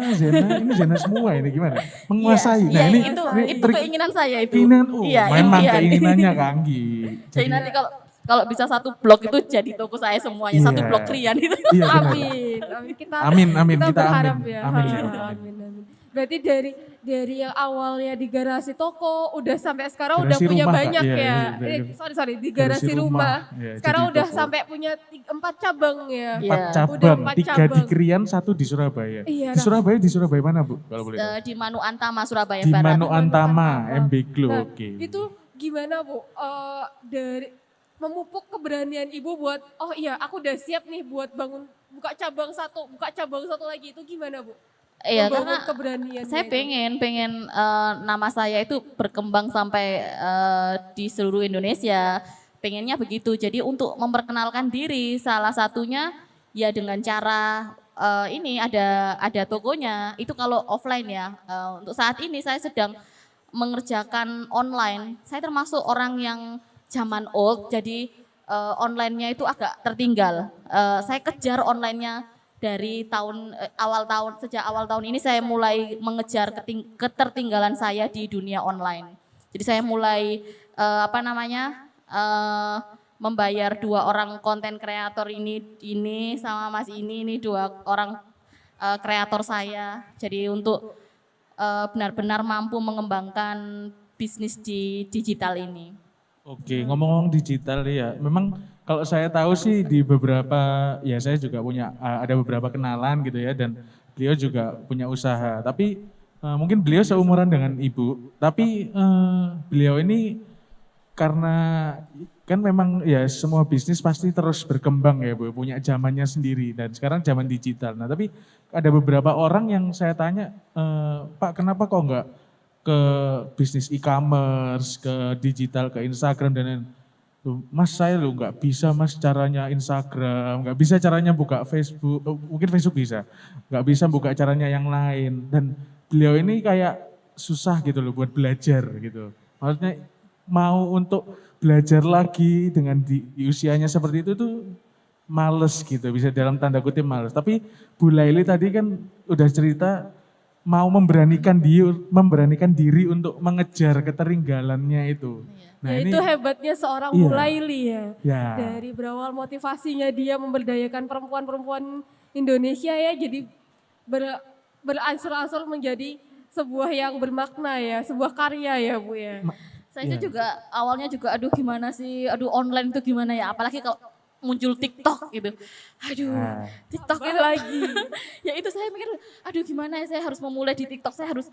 S4: ini Zena semua ini gimana? Menguasai.
S5: Iya,
S4: ini
S5: itu
S4: trik-
S5: keinginan saya Ibu.
S4: keinginan,
S5: Iya,
S4: memang
S5: impian.
S4: keinginannya Kak Anggi.
S5: Jadi nanti kalau bisa satu blok itu jadi toko saya semuanya, satu
S4: Iya.
S5: blok Krian itu.
S4: Iya benar.
S3: Amin. Amin.
S4: Amin,
S3: Kita
S4: kita
S3: berharap
S4: amin.
S3: ya.
S4: Amin,
S3: Ha,
S4: ya.
S3: amin, amin. Berarti dari yang awalnya di garasi toko, udah sampai sekarang udah
S4: Garasi
S3: punya
S4: rumah, Kak.
S3: banyak
S4: Iya,
S3: ya.
S4: iya,
S3: Sorry, di garasi rumah.
S4: Iya,
S3: Sekarang
S4: jadi
S3: udah
S4: toko.
S3: sampai punya 4 cabang ya.
S5: Iya.
S4: 4 cabang,
S3: Udah 4
S4: 3 di
S3: cabang.
S4: Krian, 1 di Surabaya.
S3: Iya,
S4: Di Surabaya mana Bu? Kalau boleh tahu.
S5: Di Manu Antama, Surabaya
S4: Di
S5: Barat.
S4: Manu Antama,
S3: Antama.
S4: MB Glow,
S3: Nah,
S4: oke.
S3: itu gimana Bu? Dari memupuk keberanian Ibu buat, oh iya aku udah siap nih buat buka cabang satu lagi, itu gimana Bu?
S5: Iya,
S3: Membangun
S5: karena
S3: keberaniannya
S5: saya
S3: itu.
S5: pengen nama saya itu berkembang sampai di seluruh Indonesia. Pengennya begitu. Jadi untuk memperkenalkan diri, salah satunya ya dengan cara ini ada tokonya. Itu kalau offline ya. Untuk saat ini saya sedang mengerjakan online. Saya termasuk orang yang zaman old, jadi online-nya itu agak tertinggal. Saya kejar online-nya dari sejak awal tahun ini saya mulai mengejar ketertinggalan saya di dunia online. Jadi saya mulai membayar 2 orang konten kreator ini sama Mas ini 2 orang kreator saya. Jadi untuk benar-benar mampu mengembangkan bisnis di digital ini.
S4: Oke, ngomong-ngomong digital ya, memang kalau saya tahu sih di beberapa, ya saya juga punya, ada beberapa kenalan gitu ya, dan beliau juga punya usaha. Tapi mungkin beliau seumuran dengan Ibu, tapi beliau ini karena kan memang ya semua bisnis pasti terus berkembang ya Bu, punya zamannya sendiri dan sekarang zaman digital. Nah tapi ada beberapa orang yang saya tanya, Pak kenapa kok enggak ke bisnis e-commerce, ke digital, ke Instagram dan lain-lain. Loh, Mas saya lo nggak bisa Mas caranya Instagram, nggak bisa caranya buka Facebook, mungkin Facebook bisa, nggak bisa buka caranya yang lain. Dan beliau ini kayak susah gitu loh buat belajar gitu. Maksudnya mau untuk belajar lagi dengan di usianya seperti itu tuh males gitu, bisa dalam tanda kutip males. Tapi Bu Laili tadi kan udah cerita mau memberanikan diri untuk mengejar ketertinggalannya itu. Nah
S3: Ya
S4: ini
S3: itu hebatnya seorang
S4: iya.
S3: Bu Laili ya.
S4: Ya.
S3: Dari berawal motivasinya dia memberdayakan perempuan-perempuan Indonesia ya, jadi beransur-ansur menjadi sebuah yang bermakna ya, sebuah karya ya Bu ya.
S5: Saya
S4: Iya.
S5: juga awalnya juga aduh gimana sih, aduh online itu gimana ya, apalagi kalau muncul TikTok gitu. Aduh,
S4: Nah.
S5: TikTok itu lagi. Ya itu saya mikir, aduh gimana ya saya harus memulai di TikTok, saya harus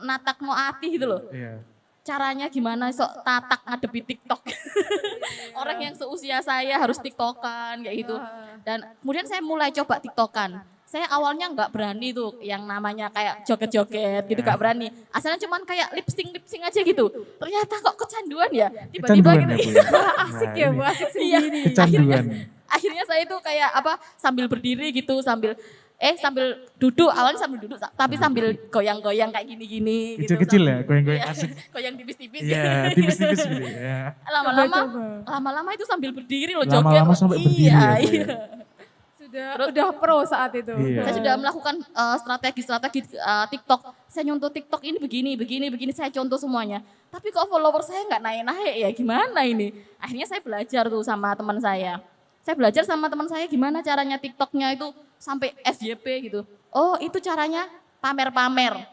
S5: natak mau ati gitu loh.
S4: Iya.
S5: Caranya gimana sok tatak ngadepi TikTok. Orang yang seusia saya harus TikTokan kayak gitu. Dan kemudian saya mulai coba TikTokan. Saya awalnya nggak berani tuh yang namanya kayak joget-joget gitu, nggak berani. Asalnya cuman kayak lip sync aja gitu. Ternyata kok kecanduan ya. Tiba-tiba
S4: Kecanduan
S5: gitu.
S4: ya Bu. ya?
S3: Asik
S4: Nah,
S3: ya
S4: ini
S3: Bu, asik
S5: Iya.
S3: sendiri.
S4: Kecanduan.
S5: Akhirnya saya itu kayak sambil berdiri gitu, sambil duduk, awalnya sambil duduk tapi sambil goyang-goyang kayak gini-gini gitu.
S4: Kecil-kecil ya, goyang-goyang
S5: Iya,
S4: asik.
S5: goyang tipis-tipis.
S4: Iya, tipis-tipis gitu ya.
S5: Lama-lama itu sambil berdiri loh
S4: Lama-lama
S5: joget.
S4: sampai berdiri ya, Bu, ya?
S3: Udah pro saat itu.
S4: Iya.
S5: Saya sudah melakukan strategi TikTok. Saya nyontoh TikTok ini begini, saya contoh semuanya. Tapi kok follower saya nggak naik-naik ya, gimana ini? Akhirnya saya belajar tuh sama teman saya. Saya belajar sama teman saya gimana caranya TikToknya itu sampai FYP gitu. Oh itu caranya pamer-pamer.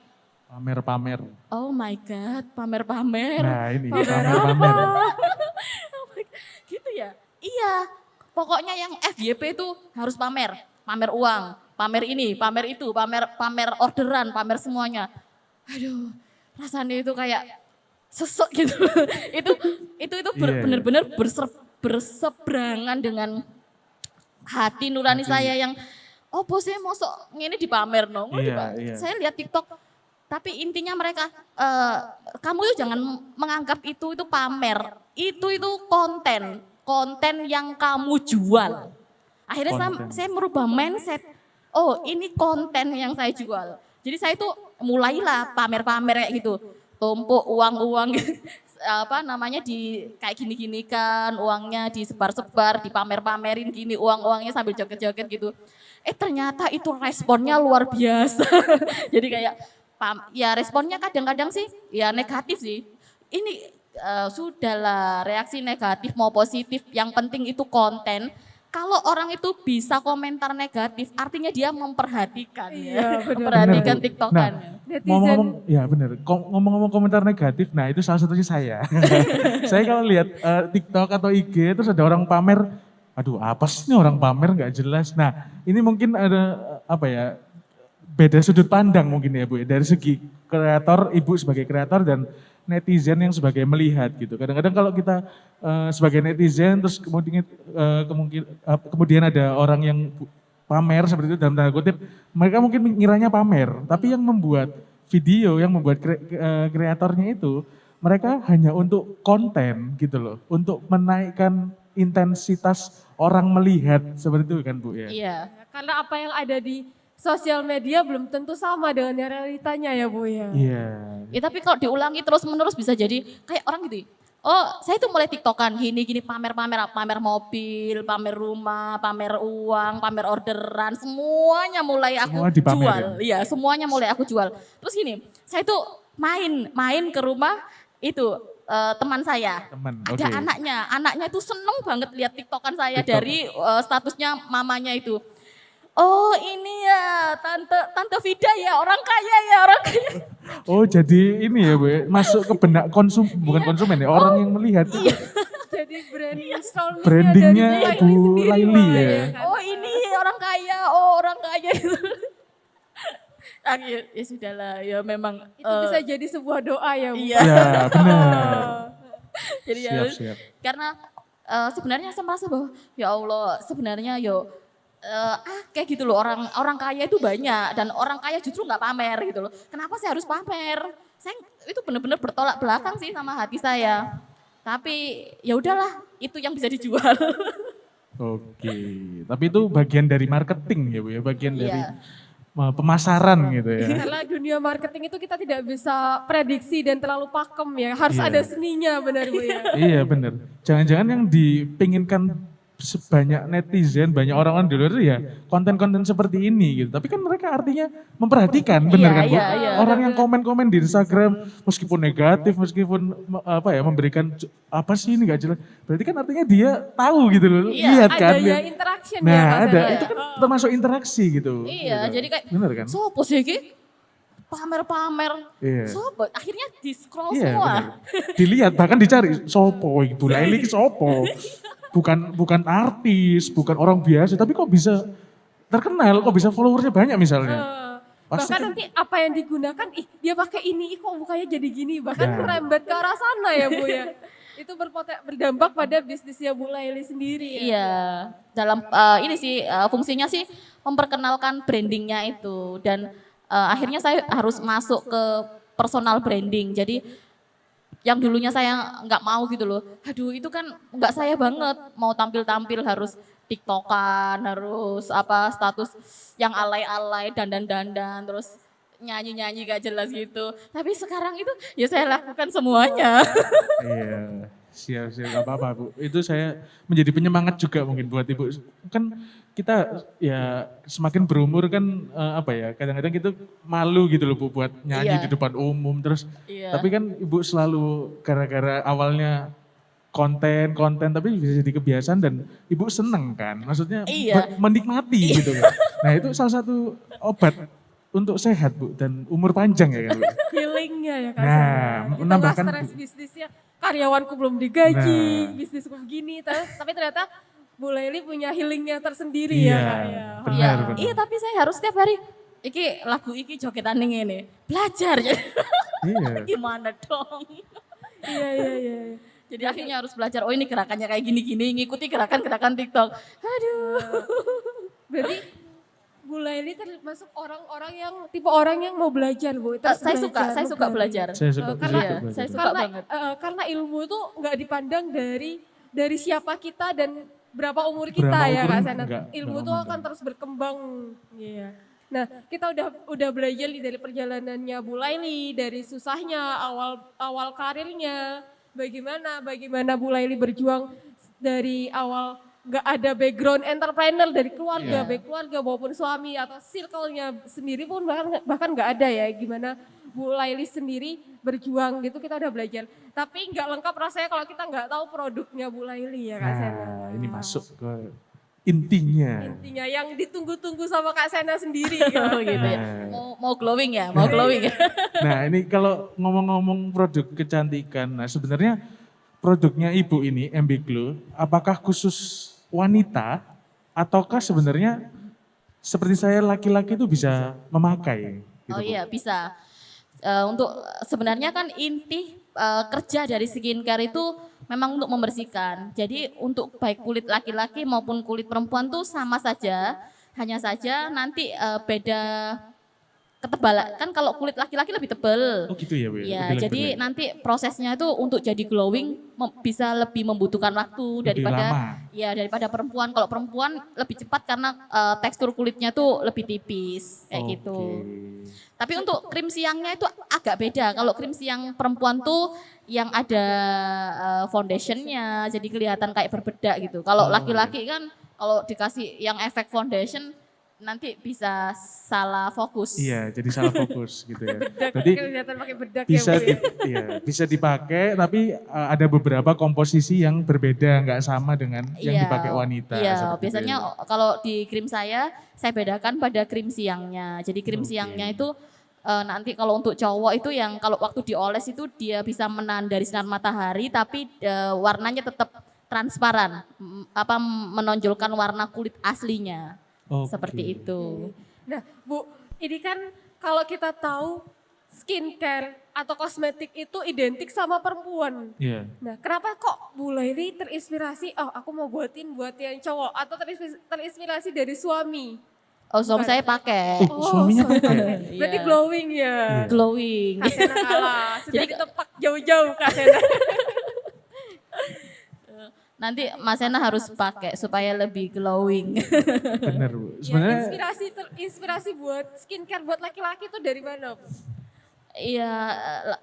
S4: Pamer-pamer.
S5: Oh my God, pamer-pamer.
S4: Nah ini pamer-pamer.
S5: Gitu ya? Iya, pokoknya yang FYP itu harus pamer. Pamer uang, pamer ini, pamer itu, pamer orderan, pamer semuanya. Aduh, rasanya itu kayak sesek gitu. itu
S4: Iya.
S5: benar-benar berseberangan dengan hati nurani saya yang bosnya mosok ngene dipamer no.
S4: Iya.
S5: Saya lihat TikTok tapi intinya mereka kamu tuh jangan menganggap itu pamer. Itu konten yang kamu jual. Akhirnya saya merubah mindset. Oh, ini konten yang saya jual. Jadi saya itu mulailah pamer-pamer kayak gitu. Tumpuk uang-uang di kayak gini-gini kan, uangnya disebar-sebar, dipamer-pamerin gini, uang-uangnya sambil joget-joget gitu. Ternyata itu responnya luar biasa. Jadi kayak ya responnya kadang-kadang sih ya negatif sih. Ini sudahlah reaksi negatif mau positif, yang penting itu konten. kalau orang itu bisa komentar negatif, artinya dia memperhatikan
S3: Iya,
S5: ya,
S3: benar.
S5: memperhatikan
S4: Benar, Bu.
S5: TikTokannya.
S3: Netizen.
S4: Ngomong-ngomong, ya bener. Ngomong-ngomong komentar negatif, nah itu salah satunya saya. Saya kalau lihat TikTok atau IG terus ada orang pamer, aduh apa sih ini orang pamer nggak jelas. Nah ini mungkin ada apa ya, beda sudut pandang mungkin ya Bu, ya, dari segi kreator, ibu sebagai kreator dan netizen yang sebagai melihat gitu. Kadang-kadang kalau kita sebagai netizen terus kemudian ada orang yang pamer seperti itu dalam tanda kutip, mereka mungkin ngiranya pamer, tapi yang membuat video, yang membuat kreatornya itu, mereka hanya untuk konten gitu loh, untuk menaikkan intensitas orang melihat seperti itu kan Bu ya.
S5: Iya.
S3: Karena apa yang ada di sosial media belum tentu sama dengan yang realitanya ya Bu ya.
S4: Iya.
S5: Ya tapi kalau diulangi terus-menerus bisa jadi kayak orang gitu. Oh, saya tuh mulai TikTokan gini pamer mobil, pamer rumah, pamer uang, pamer orderan, semuanya mulai aku
S4: Semua dipamerin.
S5: jual. Iya, semuanya mulai aku jual. Terus gini, saya tuh main ke rumah itu teman saya.
S4: Teman,
S5: Ada
S4: oke.
S5: anaknya itu seneng banget lihat TikTokan saya
S4: TikTok.
S5: dari statusnya mamanya itu. Oh ini ya tante Vida ya orang kaya.
S4: Oh jadi ini ya Bu, ya, masuk ke benak bukan konsumen ya, orang yang melihat.
S3: Jadi brand installmentnya
S4: Brandingnya
S3: dari
S4: Bu
S3: sendiri,
S4: Laili
S3: Wak,
S4: ya.
S3: kan?
S5: Oh ini orang kaya itu. Ya sudahlah, ya memang.
S3: Itu bisa jadi sebuah doa ya Bu.
S5: Iya.
S4: Ya benar.
S5: Jadi ya,
S4: Siap.
S5: karena sebenarnya saya merasa bahwa ya Allah sebenarnya kayak gitu loh orang kaya itu banyak dan orang kaya justru nggak pamer gitu loh. Kenapa saya harus pamer? Saya itu benar-benar bertolak belakang sih sama hati saya. Tapi ya udahlah, itu yang bisa dijual.
S4: Oke, tapi itu bagian dari marketing ya Bu ya, bagian dari
S5: Iya.
S4: pemasaran gitu ya.
S3: Karena dunia marketing itu kita tidak bisa prediksi dan terlalu pakem ya. Harus
S4: Iya.
S3: ada seninya benar Bu ya.
S4: Iya benar. Jangan-jangan yang dipinginkan sebanyak netizen, banyak orang-orang di luar itu ya konten-konten seperti ini gitu. Tapi kan mereka artinya memperhatikan, benar
S5: Iya,
S4: kan Bu?
S5: iya, iya.
S4: Orang yang komen-komen di Instagram meskipun negatif, meskipun memberikan apa sih ini gak jelas. Berarti kan artinya dia tahu gitu loh,
S5: Iya,
S4: lihat kan.
S3: Ada ya interaction ya
S4: Nah
S3: Mas
S4: ada,
S3: Ella ya.
S4: itu kan termasuk interaksi gitu.
S5: Iya,
S4: Gitu.
S5: jadi kayak
S4: Bener kan?
S5: sopo sih iki? Pamer-pamer.
S4: Iya.
S5: Sopo? Akhirnya di-scroll
S4: Iya,
S5: semua.
S4: benar. Dilihat bahkan dicari sopo Ibu Laili ki sopo. Bukan artis, bukan orang biasa, tapi kok bisa terkenal, kok bisa followersnya banyak misalnya. Pasti
S3: Bahkan
S4: kan-
S3: nanti apa yang digunakan, dia pakai ini, kok mukanya jadi gini. Bahkan
S4: Ya.
S3: merembet ke arah sana ya Bu ya. Itu berdampak pada bisnisnya Bu Laili sendiri ya.
S5: Iya, dalam ini sih fungsinya sih memperkenalkan brandingnya itu dan akhirnya saya harus masuk ke personal branding. Jadi yang dulunya saya nggak mau gitu loh, aduh itu kan nggak saya banget mau tampil-tampil harus TikTokan, harus apa status yang alay-alay, dandan-dandan, terus nyanyi-nyanyi gak jelas gitu. Tapi sekarang itu ya saya lakukan semuanya.
S4: Iya, siap, gak apa-apa Bu. Itu saya menjadi penyemangat juga mungkin buat Ibu. Kan kita ya semakin berumur kan kadang-kadang kita malu gitu loh Bu buat nyanyi
S5: Iya.
S4: di depan umum terus.
S5: Iya.
S4: Tapi kan Ibu selalu gara-gara awalnya konten tapi bisa jadi kebiasaan dan Ibu seneng kan. Maksudnya
S5: Iya.
S4: menikmati gitu kan. Nah itu salah satu obat untuk sehat Bu dan umur panjang ya kan Bu.
S3: Healingnya ya Kak.
S4: Nah,
S3: Sarah. Di
S4: menambahkan-
S3: tengah stres bisnisnya, karyawanku belum digaji,
S4: Nah.
S3: bisnisku begini. Tapi ternyata Bu Laili punya healingnya tersendiri
S4: Iya,
S3: ya Kak ya.
S4: benar.
S5: Iya, tapi saya harus setiap hari iki lagu iki jogetan ning ngene. Belajar ya.
S4: Iya.
S5: Gimana dong?
S3: Iya.
S5: Jadi akhirnya harus belajar, oh ini gerakannya kayak gini-gini, ngikuti gerakan-gerakan TikTok. Aduh.
S3: Berarti Bu Laili termasuk tipe orang yang mau belajar Bu. Terus
S5: Saya suka belajar.
S4: Saya suka
S3: Karena-
S4: belajar.
S5: saya suka
S3: Karena
S5: banget.
S3: karena ilmu tuh nggak dipandang dari siapa kita dan berapa umur kita
S4: Berapa
S3: ya Kak
S4: umur,
S3: Sanat.
S4: nggak
S3: Ilmu tuh
S4: memandang.
S3: akan terus berkembang. Iya. Nah, kita udah belajar nih dari perjalanannya Bu Laili, dari susahnya awal karirnya, bagaimana Bu Laili berjuang dari awal nggak ada background entrepreneur dari keluarga,
S4: Iya.
S3: baik keluarga maupun suami atau circle-nya sendiri pun bahkan nggak ada ya. Gimana Bu Laili sendiri berjuang gitu kita udah belajar. Tapi nggak lengkap rasanya kalau kita nggak tahu produknya Bu Laili ya Kak Sena.
S4: Nah, ini masuk ke intinya.
S3: Intinya yang ditunggu-tunggu sama Kak Sena sendiri.
S5: Oh
S3: Ya.
S5: gitu ya.
S4: Nah.
S5: Mau glowing ya, mau glowing ya.
S4: Nah ini kalau ngomong-ngomong produk kecantikan, nah sebenarnya produknya Ibu ini, MB Glow, apakah khusus wanita ataukah sebenarnya seperti saya laki-laki itu bisa memakai? Gitu,
S5: Oh
S4: Bu?
S5: iya bisa. Untuk sebenarnya kan inti kerja dari skincare itu memang untuk membersihkan. Jadi untuk baik kulit laki-laki maupun kulit perempuan tuh sama saja. Hanya saja nanti beda ketebalan. Kan kalau kulit laki-laki lebih tebal.
S4: Oh gitu ya Bu?
S5: Ya,
S4: Lebih
S5: jadi
S4: lebar ya?
S5: nanti prosesnya itu untuk jadi glowing bisa lebih membutuhkan waktu
S4: Lebih
S5: daripada
S4: lama.
S5: ya daripada perempuan. Kalau perempuan lebih cepat karena tekstur kulitnya tuh lebih tipis kayak gitu.
S4: Oke.
S5: Tapi untuk krim siangnya itu agak beda. Kalau krim siang perempuan tuh yang ada foundationnya, jadi kelihatan kayak berbedak gitu. Kalau
S4: Oh,
S5: laki-laki kan kalau dikasih yang efek foundation nanti bisa salah fokus.
S4: Iya, jadi salah fokus gitu ya.
S3: Bedak,
S4: Jadi
S3: kelihatan pakai bedak
S4: bisa
S3: ya Bu ya.
S4: iya, bisa dipakai tapi ada beberapa komposisi yang berbeda, nggak sama dengan yang
S5: Iya,
S4: dipakai wanita.
S5: Iya,
S4: seperti itu
S5: biasanya
S4: ya.
S5: kalau di krim saya bedakan pada krim siangnya. Jadi krim
S4: Oke.
S5: siangnya itu nanti kalau untuk cowok itu yang kalau waktu dioles itu dia bisa menahan dari sinar matahari tapi warnanya tetap transparan, menonjolkan warna kulit aslinya.
S4: Oke.
S5: Seperti itu.
S3: Nah Bu, ini kan kalau kita tahu skincare atau kosmetik itu identik sama perempuan.
S4: Iya.
S3: Nah kenapa kok Bu Laili terinspirasi, oh aku mau buat yang cowok atau terinspirasi dari suami?
S5: Oh, suami saya pakai
S4: Suaminya
S3: suami
S4: pakai?
S3: pakai. Berarti
S5: Iya.
S3: glowing ya.
S5: glowing.
S3: Kak Sena kalah, sudah
S5: Jadi-
S3: ditepak jauh-jauh Kak Sena.
S5: Nanti Mas Sena harus pakai supaya lebih glowing.
S4: Bener Bu.
S3: Ya,
S4: Sebenarnya
S3: inspirasi buat skincare buat laki-laki itu dari mana Bu?
S5: Iya,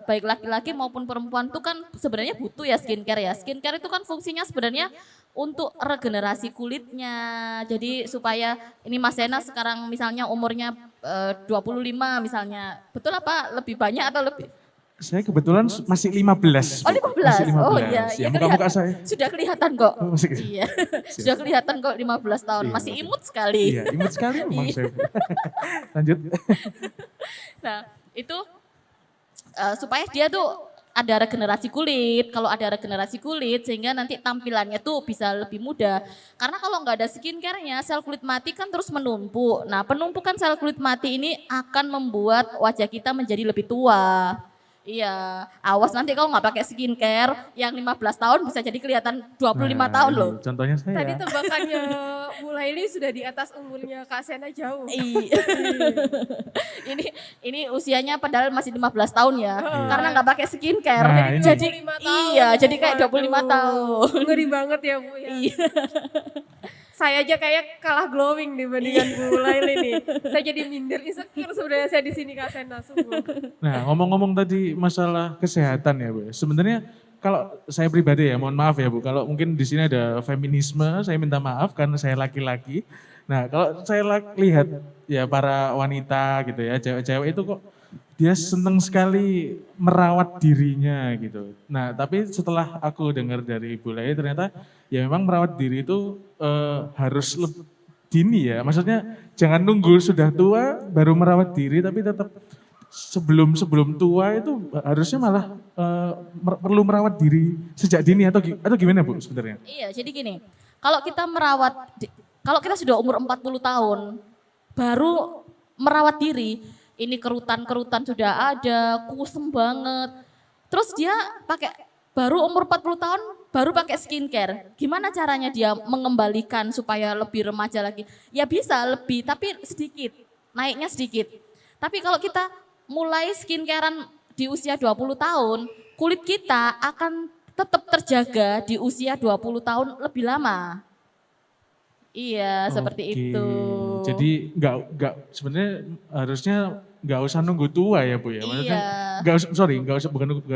S5: baik laki-laki maupun perempuan tuh kan sebenarnya butuh ya skincare ya. Skincare itu kan fungsinya sebenarnya untuk regenerasi kulitnya. Jadi supaya ini Mas Sena sekarang misalnya umurnya 25 misalnya. Betul apa lebih banyak atau lebih?
S4: saya kebetulan masih 15.
S5: Oh
S4: Bu.
S5: 15?
S4: Masih 15.
S5: Oh iya,
S4: Ya,
S5: iya
S4: muka-muka
S5: kelihatan.
S4: saya.
S5: Sudah kelihatan kok.
S4: Oh, masih kelihatan.
S5: Iya, sudah kelihatan kok 15 tahun.
S4: Iya,
S5: Masih
S4: masih.
S5: imut sekali.
S4: Iya, imut sekali memang
S5: Iya.
S4: saya. Bu. Lanjut.
S5: Nah, itu supaya dia tuh ada regenerasi kulit. Kalau ada regenerasi kulit sehingga nanti tampilannya tuh bisa lebih mudah. Karena kalau nggak ada skincare-nya, sel kulit mati kan terus menumpuk. Nah, penumpukan sel kulit mati ini akan membuat wajah kita menjadi lebih tua. Iya, awas nanti kalau nggak pakai skincare yang 15 tahun bisa jadi kelihatan 25
S4: Nah,
S5: tahun
S4: ini
S5: loh.
S4: Contohnya saya.
S3: Tadi tebakannya Bu Laili sudah di atas umurnya Kak Sena jauh.
S5: Iya. ini usianya padahal masih 15 tahun ya. Karena nggak pakai skincare.
S4: Nah, ini.
S5: Jadi
S3: 25 tahun.
S5: iya, jadi kayak 25
S3: Waduh,
S5: tahun.
S3: Ngeri banget ya Bu ya.
S5: Iya.
S3: Saya aja kayak kalah glowing dibandingkan Bu Laili nih. Saya jadi minder insecure sebenarnya saya di sini Kak Sena sungguh.
S4: Nah, ngomong-ngomong tadi masalah kesehatan ya, Bu. Sebenarnya kalau saya pribadi ya, mohon maaf ya, Bu. Kalau mungkin di sini ada feminisme, saya minta maaf karena saya laki-laki. Nah, kalau saya lihat ya para wanita gitu ya, cewek-cewek itu kok dia seneng sekali merawat dirinya gitu. Nah, tapi setelah aku dengar dari Bu Lai ternyata ya memang merawat diri itu harus lebih dini ya. Maksudnya jangan nunggu sudah tua baru merawat diri, tapi tetap sebelum tua itu harusnya malah perlu merawat diri sejak dini atau gimana Bu sebenarnya?
S5: Iya, jadi gini. Kalau kita kalau kita sudah umur 40 tahun baru merawat diri, ini kerutan-kerutan sudah ada, kusem banget. Terus dia baru umur 40 tahun baru pakai skincare. Gimana caranya dia mengembalikan supaya lebih remaja lagi? Ya bisa lebih, tapi sedikit, naiknya sedikit. Tapi kalau kita mulai skincarean di usia 20 tahun, kulit kita akan tetap terjaga di usia 20 tahun lebih lama. Iya, seperti
S4: Oke.
S5: itu.
S4: Jadi nggak sebenarnya harusnya nggak usah nunggu tua ya Bu ya. Maksudnya
S5: Iya.
S4: nggak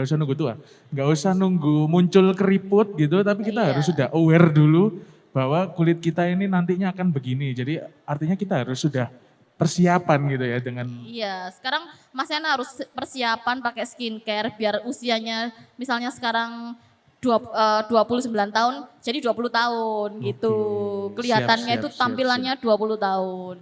S4: usah nunggu tua. Nggak usah nunggu muncul keriput gitu, tapi kita
S5: Iya.
S4: harus sudah aware dulu bahwa kulit kita ini nantinya akan begini. Jadi artinya kita harus sudah persiapan gitu ya dengan
S5: Iya, sekarang Mas Yana harus persiapan pakai skincare biar usianya misalnya sekarang 29 tahun jadi 20 tahun gitu. Kelihatannya
S4: Siap,
S5: itu
S4: siap,
S5: tampilannya 20 tahun.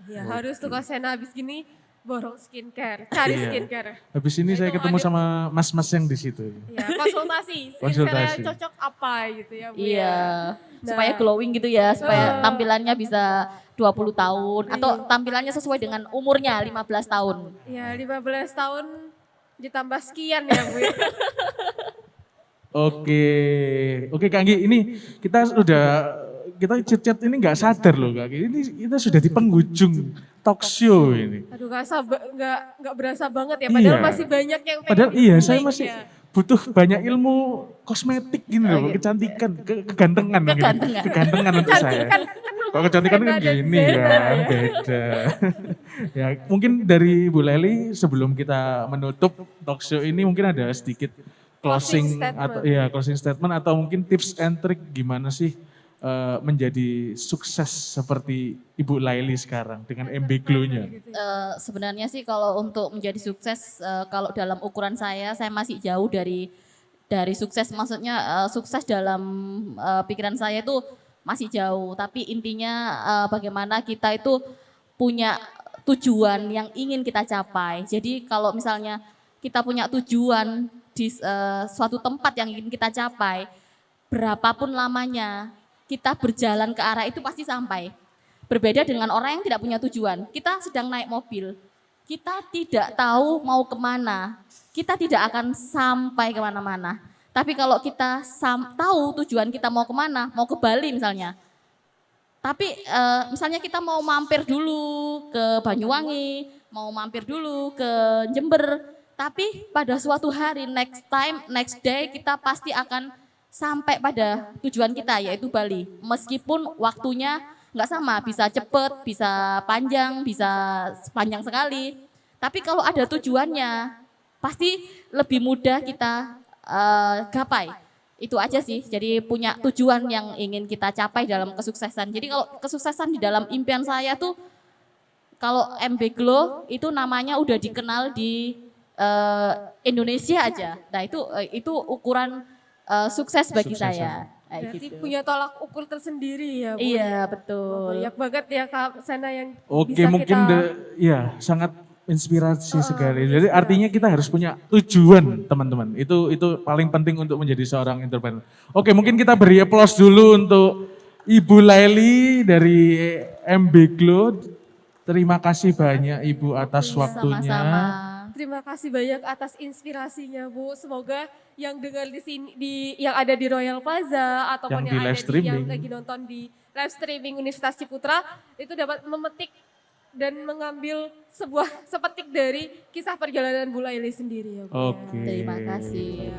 S3: Ya harus tuh Kak Sena habis gini borong skincare, cari
S4: Iya.
S3: skincare.
S4: Habis ini saya
S3: Itu
S4: ketemu
S3: ada-
S4: sama mas-mas yang di situ.
S3: Ya konsultasi, skincare
S4: Konsultasi.
S3: yang cocok apa gitu ya Bu.
S5: Iya.
S3: Ya.
S5: Supaya
S3: Nah.
S5: glowing gitu ya, supaya
S3: Betul.
S5: tampilannya bisa 20 tahun atau tampilannya sesuai dengan umurnya 15 tahun.
S3: Ya 15 tahun ditambah sekian ya Bu. Ya.
S4: Oke, oke Kak Anggi, ini kita chat-chat ini nggak sadar loh Kak Anggi. Ini kita sudah di penghujung talk show ini.
S3: Aduh nggak berasa banget ya. Padahal
S4: Iya.
S3: masih banyak yang pengen
S4: Padahal iya, saya
S3: dikulik
S4: masih
S3: ya.
S4: butuh banyak ilmu kosmetik gini loh, kecantikan, kegantengan, gitu.
S5: Kegantengan.
S4: Kegantengan untuk saya. Kok kecantikan kan
S3: Sena dan
S4: gini
S3: Zena
S4: kan,
S3: ya.
S4: beda. Ya, mungkin dari Bu Leli sebelum kita menutup talk show ini mungkin ada sedikit
S3: Closing
S4: closing
S3: statement.
S4: atau ya closing statement atau mungkin tips and trick gimana sih menjadi sukses seperti Ibu Laili sekarang dengan MB Glow-nya.
S5: Sebenarnya sih kalau untuk menjadi sukses, kalau dalam ukuran saya masih jauh dari sukses. Maksudnya sukses dalam pikiran saya itu masih jauh. Tapi intinya bagaimana kita itu punya tujuan yang ingin kita capai. Jadi kalau misalnya kita punya tujuan di suatu tempat yang ingin kita capai, berapapun lamanya kita berjalan ke arah itu pasti sampai. Berbeda dengan orang yang tidak punya tujuan. Kita sedang naik mobil, kita tidak tahu mau kemana, kita tidak akan sampai kemana-mana. Tapi kalau kita tahu tujuan kita mau kemana, mau ke Bali misalnya. Tapi misalnya kita mau mampir dulu ke Banyuwangi, mau mampir dulu ke Jember. Tapi pada suatu hari, next day kita pasti akan sampai pada tujuan kita yaitu Bali. Meskipun waktunya nggak sama, bisa cepet, bisa panjang, bisa panjang sekali. Tapi kalau ada tujuannya, pasti lebih mudah kita gapai. Itu aja sih, jadi punya tujuan yang ingin kita capai dalam kesuksesan. Jadi kalau kesuksesan di dalam impian saya tuh, kalau MB Glow itu namanya udah dikenal di Indonesia aja. Nah itu ukuran sukses bagi
S4: Kesuksesan.
S5: saya. Kayak
S3: Berarti
S5: gitu.
S3: punya tolak ukur tersendiri ya Bu.
S5: Iya
S3: Oh,
S5: betul.
S3: banyak banget ya Kak Sena yang
S4: Oke,
S3: bisa
S4: mungkin
S3: kita
S4: ya sangat inspirasi sekali. Jadi artinya kita harus punya tujuan, teman-teman. Itu paling penting untuk menjadi seorang entrepreneur. Oke, mungkin kita beri applause dulu untuk Ibu Laili dari MB Glow. Terima kasih banyak Ibu atas waktunya.
S5: Sama-sama.
S3: Terima kasih banyak atas inspirasinya Bu. Semoga yang dengar di sini yang ada di Royal Plaza ataupun
S4: Yang di
S3: yang,
S4: live
S3: ada
S4: streaming.
S3: yang lagi nonton di live streaming Universitas Ciputra itu dapat memetik dan mengambil sebuah sepetik dari kisah perjalanan Bu Laili sendiri ya Bu.
S4: Oke.
S5: Terima kasih.